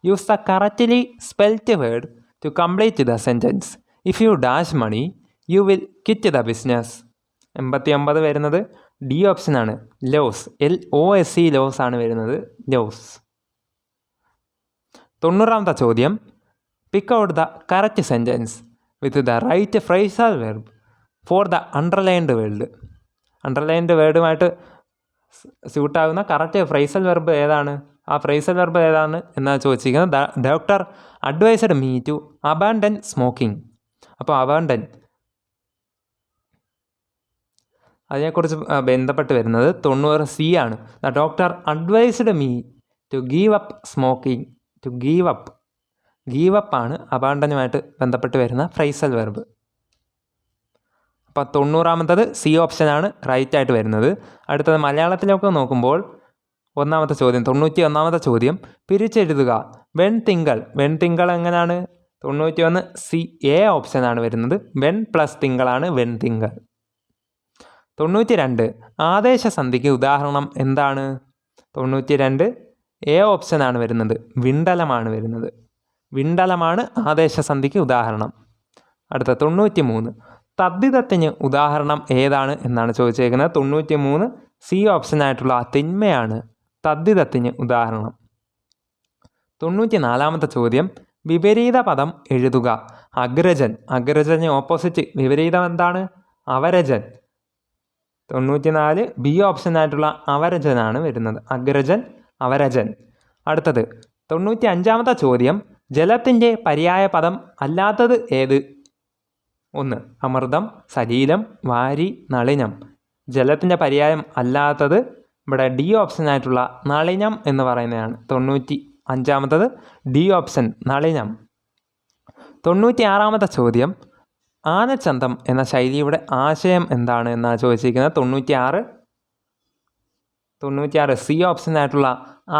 Use the correctly spelt word to complete the sentence. If you dash money you will quit the business. 89 വരുന്നത് ഡി ഓപ്ഷനാണ്, ലോസ്. LOSE ലോസ് ആണ് വരുന്നത്, ലോസ്. 90-ാമത്തെ ചോദ്യം. Pick out the correct sentence with the right phrasal verb for the underlined word. Underlined വേർഡുമായിട്ട് സ്യൂട്ടാകുന്ന കറക്റ്റ് ഫ്രേസൽ വെർബ് ഏതാണ്? ആ ഫ്രേസൽ വെർബ് ഏതാണ് എന്നാണ് ചോദിച്ചിരിക്കുന്നത്. Doctor advised me to abandon smoking. അപ്പോൾ അബാൻഡൻ അതിനെക്കുറിച്ച് ബന്ധപ്പെട്ട് വരുന്നത് 90C ആണ്. The doctor advised me to give up smoking. To give up, give up ആണ് അബാൻഡനുമായിട്ട് ബന്ധപ്പെട്ട് വരുന്ന ഫ്രേസൽ വെർബ്. അപ്പോൾ 90-ാമത്തത് സി ഓപ്ഷനാണ് റൈറ്റ് ആയിട്ട് വരുന്നത്. അടുത്തത് മലയാളത്തിലൊക്കെ നോക്കുമ്പോൾ 1-ാമത്തെ ചോദ്യം, 91-ാമത്തെ ചോദ്യം. പിരിച്ചെഴുതുക. വെൺതിങ്കൾ. വെൺതിങ്കൾ എങ്ങനെയാണ്? 91 സി എ ഓപ്ഷനാണ് വരുന്നത്, വെൺ പ്ലസ് തിങ്കളാണ് വെൺതിങ്കൾ. 92 ആദേശസന്ധിക്ക് ഉദാഹരണം എന്താണ്? 92 എ ഓപ്ഷനാണ് വരുന്നത്, വിണ്ടലമാണ് വരുന്നത്. വിണ്ടലമാണ് ആദേശസന്ധിക്ക് ഉദാഹരണം. അടുത്ത 93 തദ്ധിതത്തിന് ഉദാഹരണം ഏതാണ് എന്നാണ് ചോദിച്ചേക്കുന്നത്. 93 സി ഓപ്ഷനായിട്ടുള്ള തിന്മയാണ് തദ്ധിതത്തിന് ഉദാഹരണം. 94-ാമത്തെ ചോദ്യം. വിപരീത പദം എഴുതുക. അഗ്രജൻ. അഗ്രജന് ഓപ്പോസിറ്റ് വിപരീതം എന്താണ്? അവരജൻ. 94 ബി ഓപ്ഷനായിട്ടുള്ള അവരജനാണ് വരുന്നത്, അഗ്രജൻ, അവരജൻ. അടുത്തത് 95-ാമത്തെ ചോദ്യം. ജലത്തിൻ്റെ പര്യായ പദം അല്ലാത്തത് ഏത്? 1 അമൃതം, സലീലം, വാരി, നളിനം. ജലത്തിൻ്റെ പര്യായം അല്ലാത്തത് ഇവിടെ ഡി ഓപ്ഷനായിട്ടുള്ള നളിനം എന്ന് പറയുന്നതാണ്. 95-ാമത്തത് ഡി ഓപ്ഷൻ, നളിനം. 96-ാമത്തെ ചോദ്യം. ആനച്ചന്തം എന്ന ശൈലിയുടെ ആശയം എന്താണ് എന്നാണ് ചോദിച്ചിരിക്കുന്നത്. 96 സി ഓപ്ഷനായിട്ടുള്ള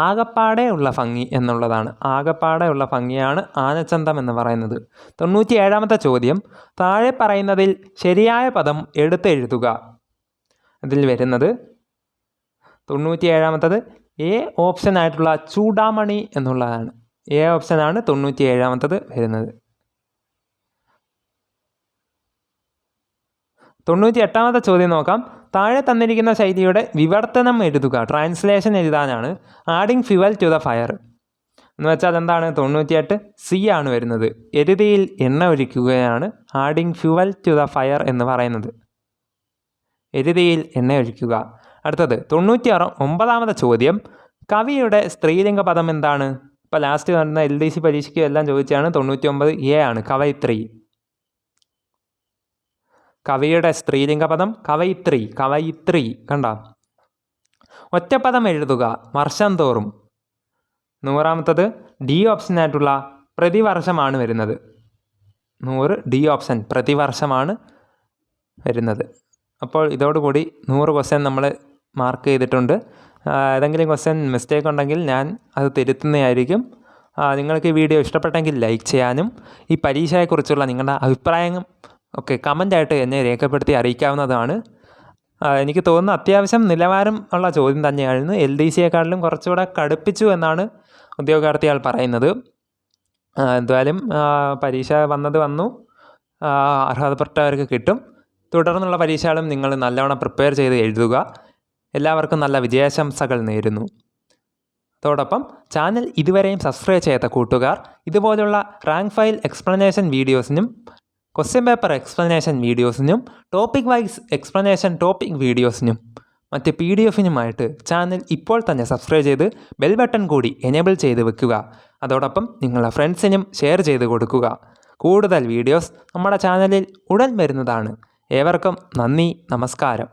ആകപ്പാടെ ഉള്ള ഭംഗി എന്നുള്ളതാണ്. ആകപ്പാടെ ഉള്ള ഭംഗിയാണ് ആനച്ചന്തം എന്ന് പറയുന്നത്. 97-ാമത്തെ ചോദ്യം. താഴെ പറയുന്നതിൽ ശരിയായ പദം എടുത്തെഴുതുക. അതിൽ വരുന്നത് 97-ാമത്തത് എ ഓപ്ഷനായിട്ടുള്ള ചൂടാമണി എന്നുള്ളതാണ്. എ ഓപ്ഷനാണ് 97-ാമത്തത് വരുന്നത്. 98-ാമത്തെ ചോദ്യം നോക്കാം. താഴെ തന്നിരിക്കുന്ന ശൈലിയുടെ വിവർത്തനം എഴുതുക. ട്രാൻസ്ലേഷൻ എഴുതാനാണ്. Adding fuel to the fire എന്ന് വെച്ചാൽ എന്താണ്? 98 സി ആണ് വരുന്നത്. എരുതിയിൽ എണ്ണ ഒഴിക്കുകയാണ് adding fuel to the fire എന്ന് പറയുന്നത്. എരുതിയിൽ എണ്ണ ഒഴിക്കുക. അടുത്തത് 99-ാമത്തെ ചോദ്യം. കവിയുടെ സ്ത്രീലിംഗ പദം എന്താണ്? ഇപ്പോൾ ലാസ്റ്റ് കണ്ടുന്ന LDC പരീക്ഷയ്ക്ക് എല്ലാം ചോദിച്ചാണ്. 99 എ ആണ്, കവയിത്രി. കവിയുടെ സ്ത്രീലിംഗ പദം കവയിത്രി, കവയിത്രി. കണ്ട. ഒറ്റപ്പദം എഴുതുക. വർഷം തോറും. 100-ാമത്തത് ഡി ഓപ്ഷനായിട്ടുള്ള പ്രതിവർഷമാണ് വരുന്നത്. 100 ഡി ഓപ്ഷൻ, പ്രതിവർഷമാണ് വരുന്നത്. അപ്പോൾ ഇതോടുകൂടി 100 ക്വസ്റ്റ്യൻ നമ്മൾ മാർക്ക് ചെയ്തിട്ടുണ്ട്. ഏതെങ്കിലും ക്വസ്റ്റ്യൻ മിസ്റ്റേക്ക് ഉണ്ടെങ്കിൽ ഞാൻ അത് തിരുത്തുന്നതായിരിക്കും. നിങ്ങൾക്ക് ഈ വീഡിയോ ഇഷ്ടപ്പെട്ടെങ്കിൽ ലൈക്ക് ചെയ്യാനും ഈ പരീക്ഷയെക്കുറിച്ചുള്ള നിങ്ങളുടെ അഭിപ്രായം ഒക്കെ കമൻ്റായിട്ട് എന്നെ രേഖപ്പെടുത്തി അറിയിക്കാവുന്നതാണ്. എനിക്ക് തോന്നുന്നു അത്യാവശ്യം നിലവാരം ഉള്ള ചോദ്യം തന്നെയായിരുന്നു. LDCയെക്കാട്ടിലും കുറച്ചുകൂടെ കടുപ്പിച്ചു എന്നാണ് ഉദ്യോഗാർത്ഥികൾ പറയുന്നത്. എന്തായാലും പരീക്ഷ വന്നു, അർഹതപ്പെട്ടവർക്ക് കിട്ടും. തുടർന്നുള്ള പരീക്ഷകളും നിങ്ങൾ നല്ലവണ്ണം പ്രിപ്പയർ ചെയ്ത് എഴുതുക. എല്ലാവർക്കും നല്ല വിജയാശംസകൾ നേരുന്നു. അതോടൊപ്പം ചാനൽ ഇതുവരെയും സബ്സ്ക്രൈബ് ചെയ്യാത്ത കൂട്ടുകാർ ഇതുപോലുള്ള റാങ്ക് ഫയൽ എക്സ്പ്ലനേഷൻ വീഡിയോസിനും ക്വസ്റ്റ്യൻ പേപ്പർ എക്സ്പ്ലനേഷൻ വീഡിയോസിനും ടോപ്പിക് വൈസ് എക്സ്പ്ലനേഷൻ ടോപ്പിക് വീഡിയോസിനും മറ്റ് PDF-നുമായിട്ട് ചാനൽ ഇപ്പോൾ തന്നെ സബ്സ്ക്രൈബ് ചെയ്ത് ബെൽ ബട്ടൺ കൂടി എനേബിൾ ചെയ്ത് വെക്കുക. അതോടൊപ്പം നിങ്ങളുടെ ഫ്രണ്ട്സിനും ഷെയർ ചെയ്ത് കൊടുക്കുക. കൂടുതൽ വീഡിയോസ് നമ്മുടെ ചാനലിൽ ഉടൻ വരുന്നതാണ്. ഏവർക്കും നന്ദി, നമസ്കാരം.